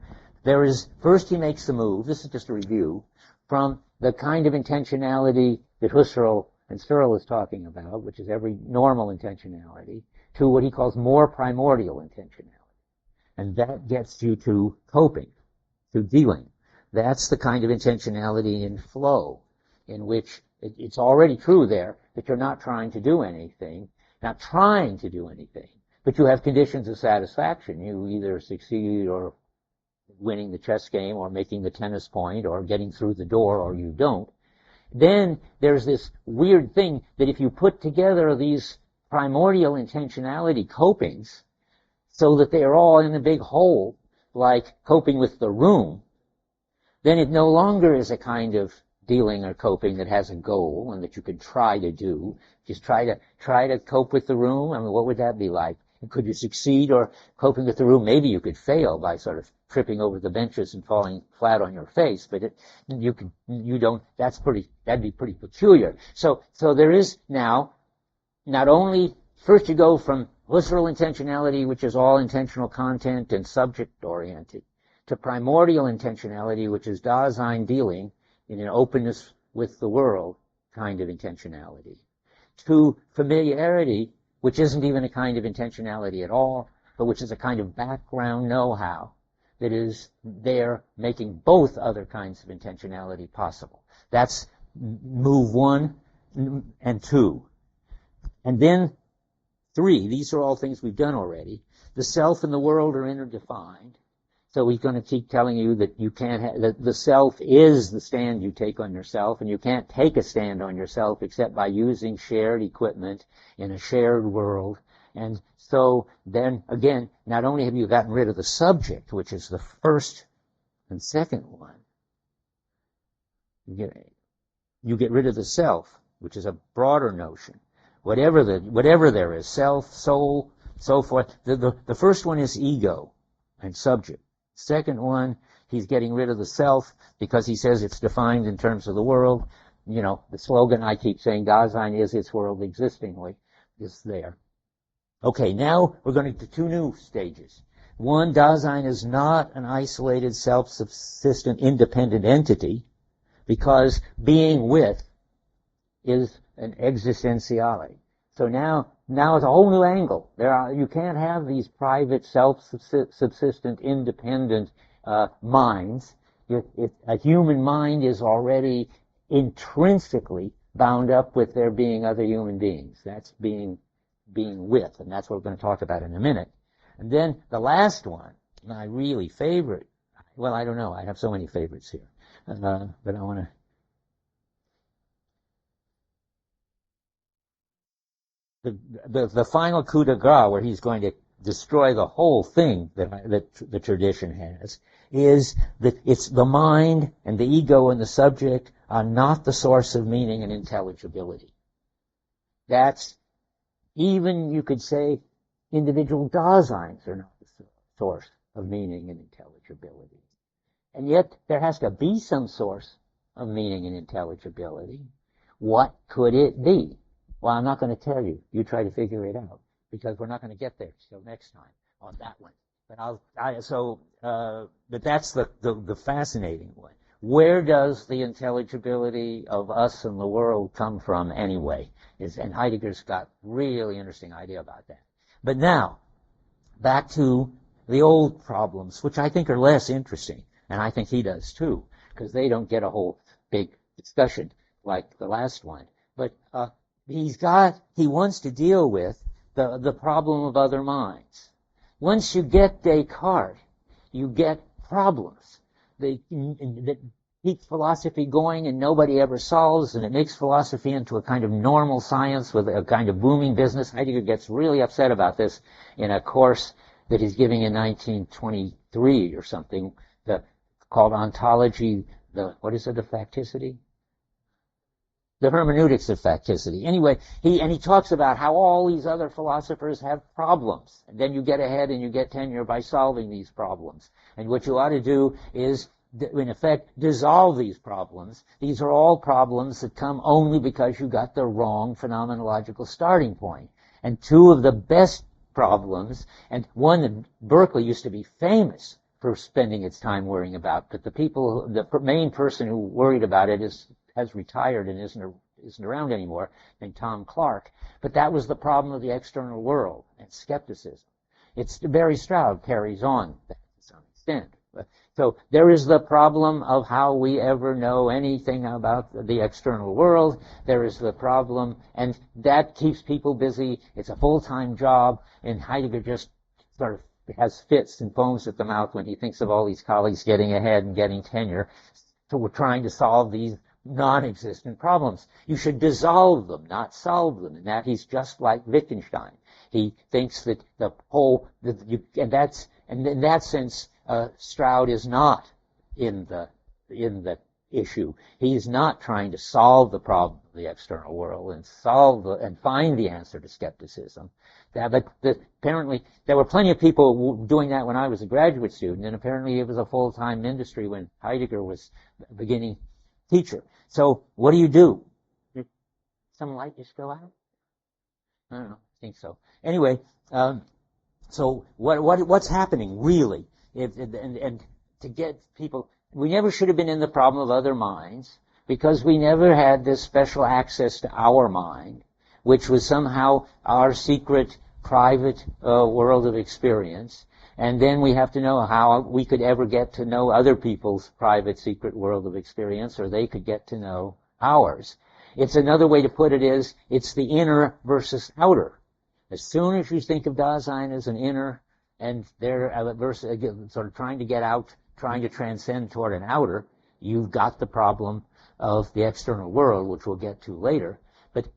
There is, first he makes the move, this is just a review, from the kind of intentionality that Husserl and Searle is talking about, which is every normal intentionality, to what he calls more primordial intentionality. And that gets you to coping, to dealing. That's the kind of intentionality in flow, in which it's already true there that you're not trying to do anything, but you have conditions of satisfaction. You either succeed or winning the chess game or making the tennis point or getting through the door, or you don't. Then there's this weird thing that if you put together these primordial intentionality copings so that they are all in a big whole, like coping with the room, then it no longer is a kind of dealing or coping that has a goal and that you could try to do. Just try to cope with the room. I mean, what would that be like? Could you succeed? Or coping with the room, maybe you could fail by sort of tripping over the benches and falling flat on your face, but that'd be pretty peculiar. So there is now, not only, first you go from Husserl intentionality, which is all intentional content and subject-oriented, to primordial intentionality, which is Dasein dealing in an openness with the world kind of intentionality, to familiarity, which isn't even a kind of intentionality at all, but which is a kind of background know-how that is there making both other kinds of intentionality possible. That's move 1 and 2. And then 3, these are all things we've done already. The self and the world are interdefined. So he's going to keep telling you that you can't that the self is the stand you take on yourself, and you can't take a stand on yourself except by using shared equipment in a shared world. And so then, again, not only have you gotten rid of the subject, which is the first and second one, you get rid of the self, which is a broader notion. Whatever there is, self, soul, so forth. The first one is ego and subject. Second one, he's getting rid of the self because he says it's defined in terms of the world. You know, the slogan I keep saying, Dasein is its world existingly, is there. Okay, now we're going to 2 new stages. 1, Dasein is not an isolated, self-subsistent, independent entity, because being with is an existentiality. So now it's a whole new angle. You can't have these private, self-subsistent, independent minds. A human mind is already intrinsically bound up with there being other human beings. That's being with, and that's what we're going to talk about in a minute. And then the last one, my really favorite, well, I don't know, I have so many favorites here, but I want to... The final coup de grace, where he's going to destroy the whole thing that the tradition has, is that it's the mind and the ego and the subject are not the source of meaning and intelligibility. That's, even you could say, individual Daseins are not the source of meaning and intelligibility. And yet there has to be some source of meaning and intelligibility. What could it be? Well, I'm not going to tell you. You try to figure it out, because we're not going to get there till next time on that one. But that's the fascinating one. Where does the intelligibility of us and the world come from anyway? And Heidegger's got really interesting idea about that. But now, back to the old problems, which I think are less interesting, and I think he does too, because they don't get a whole big discussion like the last one. But he wants to deal with the problem of other minds. Once you get Descartes, you get problems that keep philosophy going and nobody ever solves, and it makes philosophy into a kind of normal science with a kind of booming business. Heidegger gets really upset about this in a course that he's giving in 1923 or something, called Ontology, what is it, the facticity? The hermeneutics of facticity. Anyway, he talks about how all these other philosophers have problems. And then you get ahead and you get tenure by solving these problems. And what you ought to do is, in effect, dissolve these problems. These are all problems that come only because you got the wrong phenomenological starting point. And two of the best problems, and one that Berkeley used to be famous for spending its time worrying about, but the main person who worried about it has retired and isn't around anymore, named Tom Clark. But that was the problem of the external world and skepticism. Barry Stroud carries on that to some extent. So there is the problem of how we ever know anything about the external world. There is the problem, and that keeps people busy. It's a full-time job, and Heidegger just sort of has fits and foams at the mouth when he thinks of all these colleagues getting ahead and getting tenure. So we're trying to solve these non-existent problems. You should dissolve them, not solve them. And that he's just like Wittgenstein. He thinks that and in that sense, Stroud is not in the issue. He's not trying to solve the problem of the external world and find the answer to skepticism. But apparently there were plenty of people doing that when I was a graduate student, and apparently it was a full-time industry when Heidegger was a beginning teacher. So what do? Did some light just go out? I don't know. I think so. Anyway, so what's happening really? And to get people, we never should have been in the problem of other minds because we never had this special access to our mind, which was somehow our secret, private world of experience. And then we have to know how we could ever get to know other people's private, secret world of experience, or they could get to know ours. It's another way to put it is, it's the inner versus outer. As soon as you think of Dasein as an inner, and they're sort of trying to get out, trying to transcend toward an outer, you've got the problem of the external world, which we'll get to later. But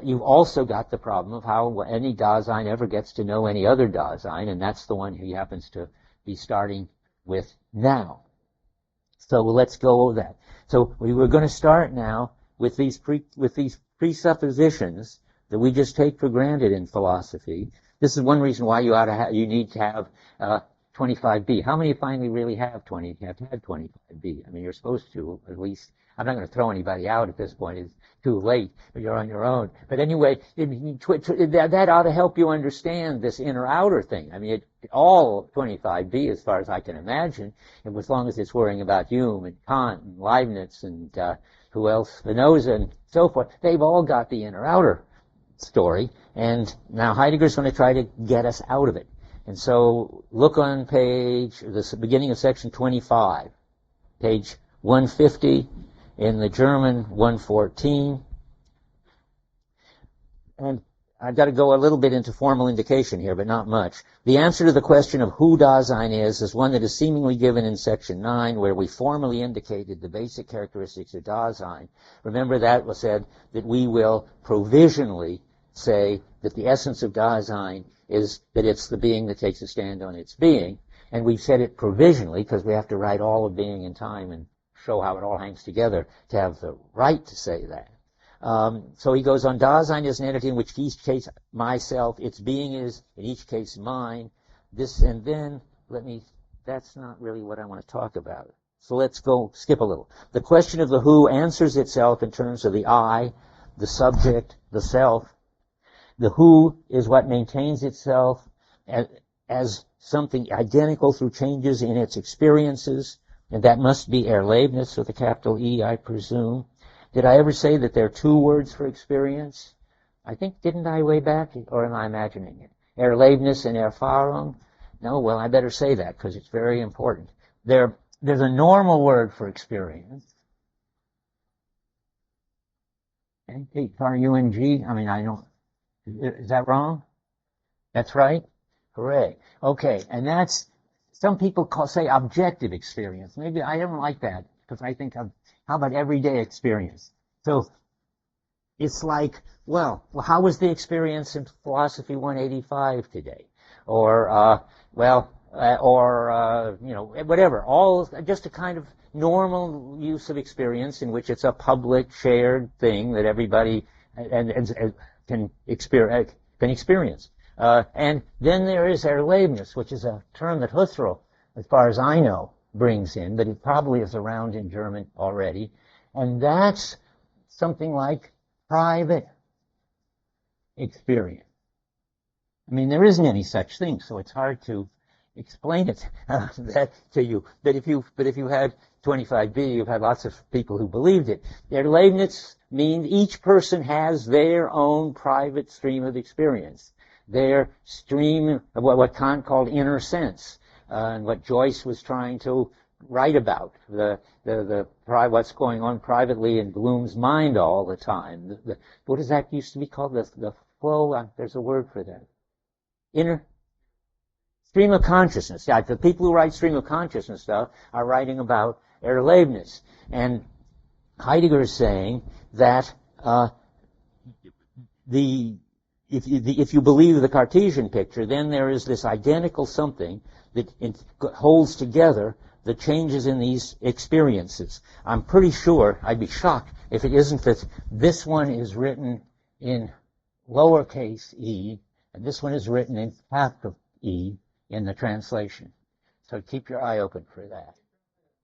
you've also got the problem of how any Dasein ever gets to know any other Dasein, and that's the one he happens to be starting with now. So let's go over that. So we were going to start now with these presuppositions that we just take for granted in philosophy. This is one reason why you need to have 25B. How many finally really have 20? You have to have 25B. I mean, you're supposed to, at least. I'm not going to throw anybody out at this point. It's too late. You're on your own. But anyway, that ought to help you understand this inner-outer thing. I mean, all 25B, as far as I can imagine, and as long as it's worrying about Hume and Kant and Leibniz and who else, Spinoza and so forth, they've all got the inner-outer story. And now Heidegger's going to try to get us out of it. And so look on the beginning of section 25, page 150. In the German, 114. And I've got to go a little bit into formal indication here, but not much. The answer to the question of who Dasein is one that is seemingly given in section 9, where we formally indicated the basic characteristics of Dasein. Remember that was said that we will provisionally say that the essence of Dasein is that it's the being that takes a stand on its being. And we've said it provisionally because we have to write all of being and time and show how it all hangs together to have the right to say that. So he goes on, Dasein is an entity in which each case myself, its being is in each case mine. This and then, that's not really what I want to talk about. So let's skip a little. The question of the who answers itself in terms of the I, the subject, the self. The who is what maintains itself as something identical through changes in its experiences. And that must be Erlebnis with a capital E, I presume. Did I ever say that there are two words for experience? I think, didn't I way back? Or am I imagining it? Erlebnis and Erfahrung? No, well, I better say that because it's very important. There's a normal word for experience. Okay, K-R-U-N-G. I mean, I don't, is that wrong? That's right? Hooray. Okay, and that's, some people say objective experience. Maybe I don't like that, because I think of, how about everyday experience? So, it's like, well, how was the experience in Philosophy 185 today? Or, whatever. All, just a kind of normal use of experience in which it's a public, shared thing that everybody can experience. And then there is Erlebnis, which is a term that Husserl, as far as I know, brings in, but it probably is around in German already. And that's something like private experience. I mean, there isn't any such thing, so it's hard to explain it that to you. But if you had 25b, you've had lots of people who believed it. Erlebnis means each person has their own private stream of experience, their stream of what Kant called inner sense, and what Joyce was trying to write about, what's going on privately in Bloom's mind all the time. What does that used to be called? The flow. There's a word for that. Inner stream of consciousness. Yeah, the people who write stream of consciousness stuff are writing about Erlebnis. And Heidegger is saying that if you believe the Cartesian picture, then there is this identical something that holds together the changes in these experiences. I'm pretty sure, I'd be shocked if it isn't that this one is written in lowercase e, and this one is written in capital E in the translation. So keep your eye open for that.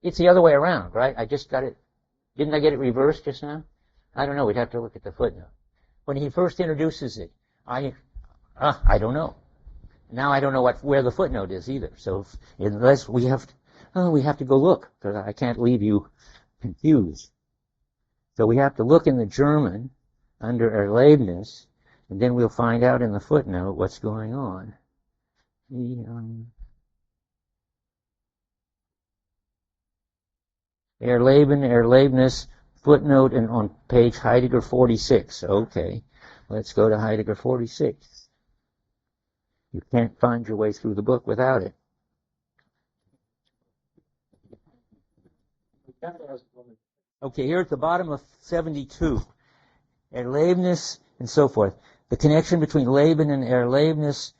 It's the other way around, right? I just got it. Didn't I get it reversed just now? I don't know. We'd have to look at the footnote. When he first introduces it, I don't know. Now I don't know where the footnote is either. So unless we have to go look, because I can't leave you confused. So we have to look in the German under Erlebnis, and then we'll find out in the footnote what's going on. Erlebnis, footnote, and on page Heidegger 46. Okay, let's go to Heidegger 46. You can't find your way through the book without it. Okay, here at the bottom of 72, Erlebnis and so forth. The connection between Leben and Erlebnis,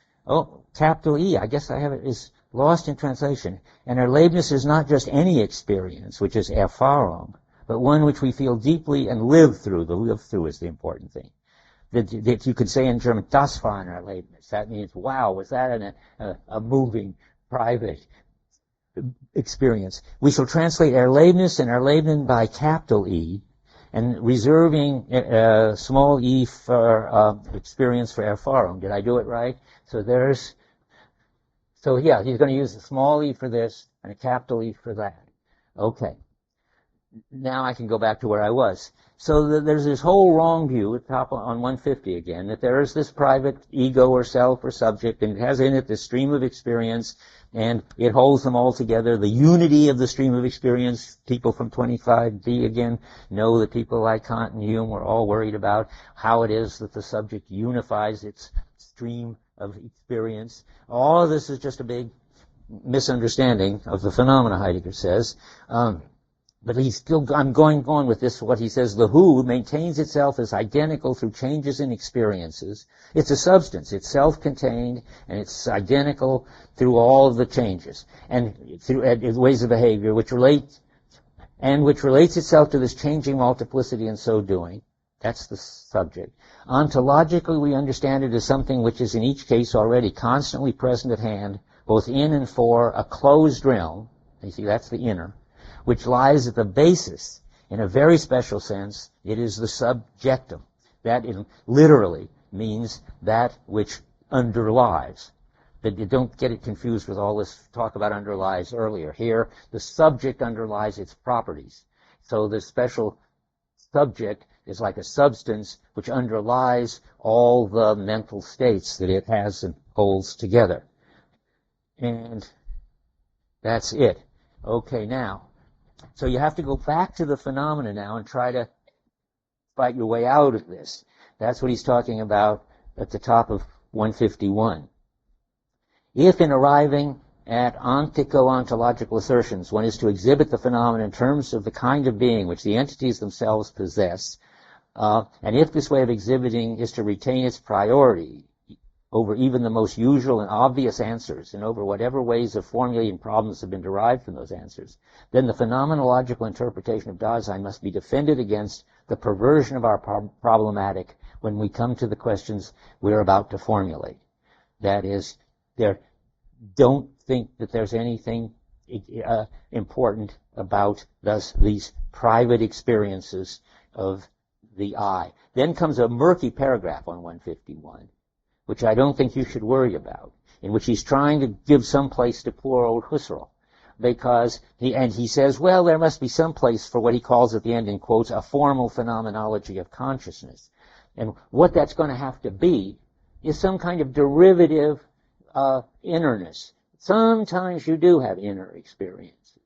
capital E, I guess I have it, is lost in translation. And Erlebnis is not just any experience, which is Erfahrung, but one which we feel deeply and live through. The live through is the important thing. That you could say in German, das war ein Erlebnis. That means, wow, was that a moving, private experience. We shall translate Erlebnis and Erleben by capital E, and reserving small e for experience for Erfahrung. Did I do it right? So yeah, he's going to use a small e for this and a capital E for that. Okay. Now I can go back to where I was. So there's this whole wrong view at top on 150 again, that there is this private ego or self or subject, and it has in it this stream of experience, and it holds them all together. The unity of the stream of experience, people from 25b again know that people like Kant and Hume were all worried about how it is that the subject unifies its stream of experience. All of this is just a big misunderstanding of the phenomena, Heidegger says. But I'm going on with this, what he says, the who maintains itself as identical through changes in experiences. It's a substance, it's self-contained, and it's identical through all of the changes, and through ways of behavior which relates itself to this changing multiplicity in so doing. That's the subject. Ontologically, we understand it as something which is in each case already constantly present at hand, both in and for a closed realm. You see, that's the inner, which lies at the basis. In a very special sense, it is the subjectum. That literally means that which underlies. That you don't get it confused with all this talk about underlies earlier. Here, the subject underlies its properties. So the special subject is like a substance which underlies all the mental states that it has and holds together. And that's it. Okay, now. So you have to go back to the phenomena now and try to fight your way out of this. That's what he's talking about at the top of 151. If in arriving at ontico-ontological assertions, one is to exhibit the phenomena in terms of the kind of being which the entities themselves possess, and if this way of exhibiting is to retain its priority over even the most usual and obvious answers, and over whatever ways of formulating problems have been derived from those answers, then the phenomenological interpretation of Dasein must be defended against the perversion of our problematic when we come to the questions we're about to formulate. That is, don't think that there's anything important about these private experiences of the I. Then comes a murky paragraph on 151, which I don't think you should worry about, in which he's trying to give some place to poor old Husserl, because he says, well, there must be some place for what he calls at the end, in quotes, a formal phenomenology of consciousness. And what that's going to have to be is some kind of derivative innerness. Sometimes you do have inner experiences,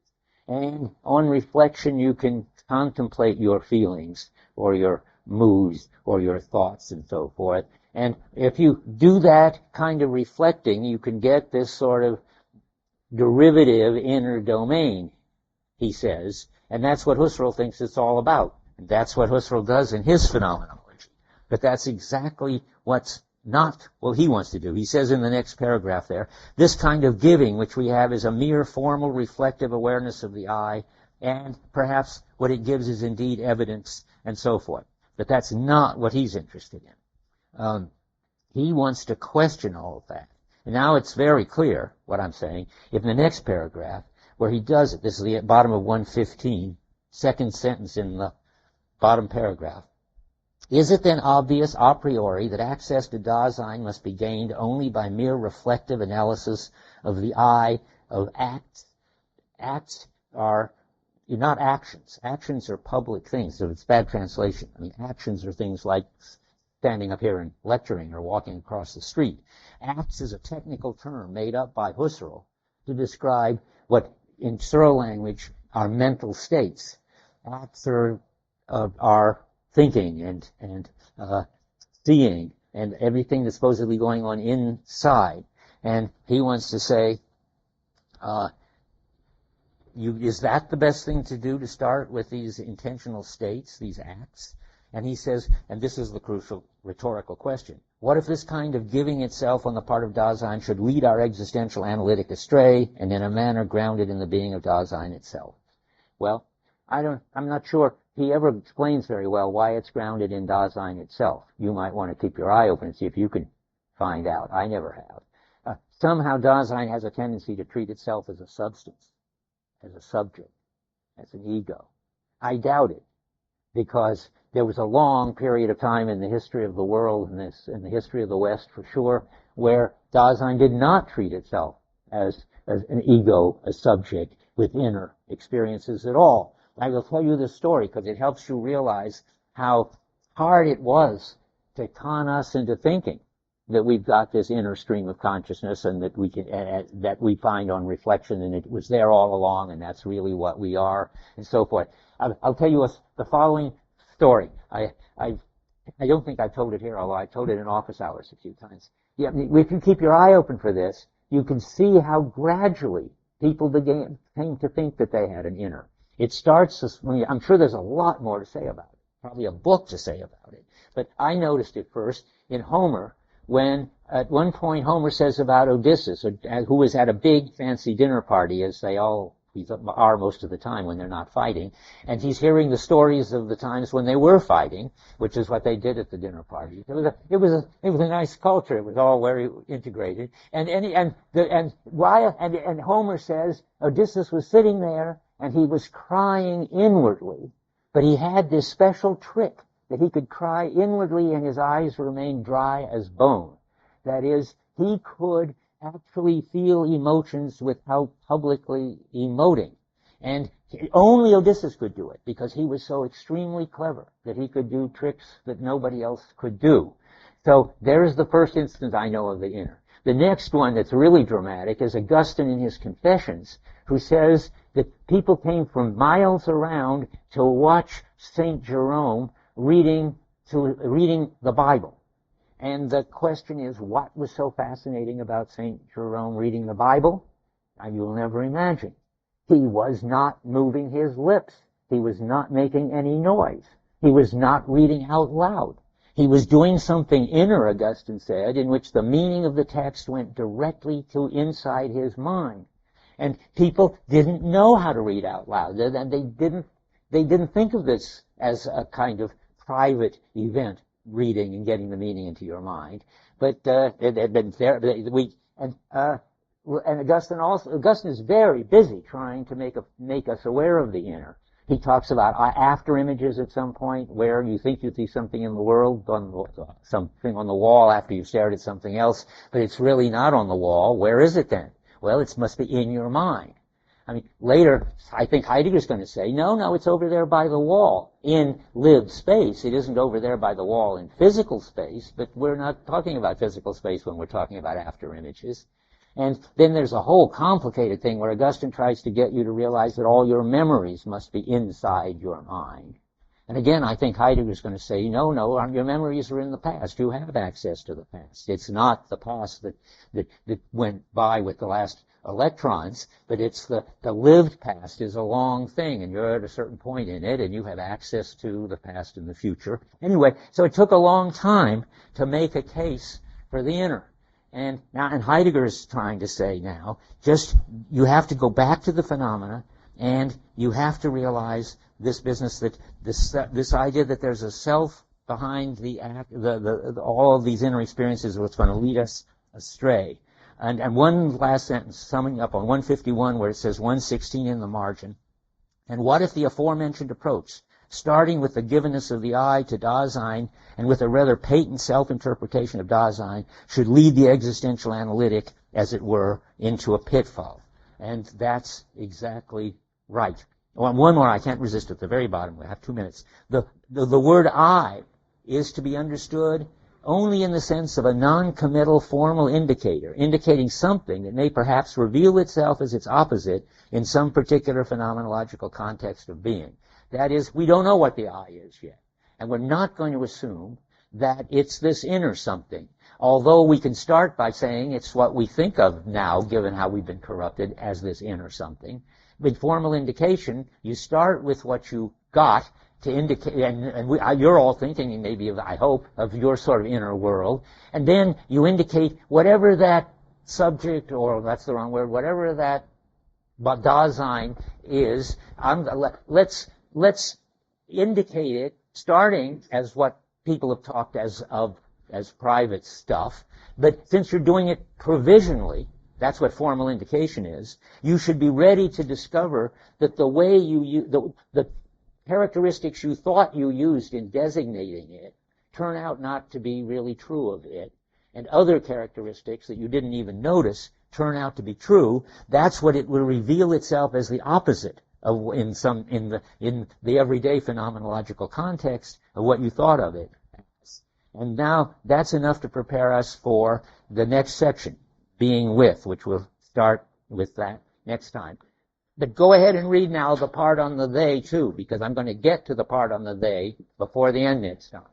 and on reflection you can contemplate your feelings or your moods or your thoughts and so forth. And if you do that kind of reflecting, you can get this sort of derivative inner domain, he says, and that's what Husserl thinks it's all about. And that's what Husserl does in his phenomenology. But that's exactly what's not what he wants to do. He says in the next paragraph there, this kind of giving which we have is a mere formal reflective awareness of the I, and perhaps what it gives is indeed evidence and so forth. But that's not what he's interested in. He wants to question all of that. And now it's very clear what I'm saying. In the next paragraph, where he does it, this is the bottom of 115, second sentence in the bottom paragraph. Is it then obvious a priori that access to Dasein must be gained only by mere reflective analysis of the I of acts? Acts are not actions. Actions are public things, so it's bad translation. I mean, actions are things like standing up here and lecturing or walking across the street. Acts is a technical term made up by Husserl to describe what, in Searle language, are mental states. Acts are thinking and seeing and everything that's supposedly going on inside. And he wants to say, is that the best thing to do, to start with these intentional states, these acts? And he says, and this is the crucial rhetorical question, what if this kind of giving itself on the part of Dasein should lead our existential analytic astray and in a manner grounded in the being of Dasein itself? Well, I'm not sure he ever explains very well why it's grounded in Dasein itself. You might want to keep your eye open and see if you can find out. I never have. Somehow Dasein has a tendency to treat itself as a substance, as a subject, as an ego. I doubt it, because there was a long period of time in the history of the world, in the history of the West for sure, where Dasein did not treat itself as an ego, a subject with inner experiences at all. I will tell you this story because it helps you realize how hard it was to con us into thinking that we've got this inner stream of consciousness and that we find on reflection, and it was there all along, and that's really what we are, and so forth. I'll tell you the following story. I don't think I've told it here, although I told it in office hours a few times. Yeah, if you keep your eye open for this, you can see how gradually people came to think that they had an inner. It starts, I'm sure there's a lot more to say about it, probably a book to say about it, but I noticed it first in Homer, when at one point Homer says about Odysseus, who was at a big fancy dinner party, as they all are most of the time when they're not fighting, and he's hearing the stories of the times when they were fighting, which is what they did at the dinner party. It was a nice culture. It was all very integrated, and Homer says Odysseus was sitting there and he was crying inwardly, but he had this special trick that he could cry inwardly and his eyes remained dry as bone. That is, he could actually feel emotions without publicly emoting. And only Odysseus could do it because he was so extremely clever that he could do tricks that nobody else could do. So there's the first instance I know of the inner. The next one that's really dramatic is Augustine in his Confessions, who says that people came from miles around to watch St. Jerome reading the Bible. And the question is, what was so fascinating about St. Jerome reading the Bible? You'll never imagine. He was not moving his lips. He was not making any noise. He was not reading out loud. He was doing something inner, Augustine said, in which the meaning of the text went directly to inside his mind. And people didn't know how to read out loud. And they didn't think of this as a kind of private event, reading and getting the meaning into your mind. But it had been there. And Augustine is very busy trying to make us aware of the inner. He talks about after images at some point, where you think you see something in the world, something on the wall after you've stared at something else, but it's really not on the wall. Where is it then? Well, it must be in your mind. I mean, later, I think Heidegger's going to say, no, it's over there by the wall in lived space. It isn't over there by the wall in physical space, but we're not talking about physical space when we're talking about after images. And then there's a whole complicated thing where Augustine tries to get you to realize that all your memories must be inside your mind. And again, I think Heidegger's going to say, no, your memories are in the past. You have access to the past. It's not the past that went by with the last electrons, but it's the lived past is a long thing, and you're at a certain point in it, and you have access to the past and the future. Anyway, so it took a long time to make a case for the inner. And Heidegger is trying to say now, you have to go back to the phenomena, and you have to realize this business, that this idea that there's a self behind all of these inner experiences, what's going to lead us astray. And one last sentence, summing up on 151, where it says 116 in the margin. And what if the aforementioned approach, starting with the givenness of the I to Dasein, and with a rather patent self-interpretation of Dasein, should lead the existential analytic, as it were, into a pitfall? And that's exactly right. Well, one more, I can't resist at the very bottom. We have 2 minutes. The word I is to be understood only in the sense of a non-committal formal indicator, indicating something that may perhaps reveal itself as its opposite in some particular phenomenological context of being. That is, we don't know what the I is yet. And we're not going to assume that it's this inner something. Although we can start by saying it's what we think of now, given how we've been corrupted, as this inner something. With formal indication, you start with what you got to indicate, and you're all thinking maybe of, I hope, of your sort of inner world. And then you indicate whatever that subject, or that's the wrong word, whatever that Dasein is, let's indicate it, starting as what people have talked as private stuff. But since you're doing it provisionally, that's what formal indication is, you should be ready to discover that the way the characteristics you thought you used in designating it turn out not to be really true of it, and other characteristics that you didn't even notice turn out to be true. That's what it will reveal itself as the opposite of in the everyday phenomenological context of what you thought of it as. And now that's enough to prepare us for the next section, being with, which we'll start with that next time. But go ahead and read now the part on the they too, because I'm going to get to the part on the they before the end next time.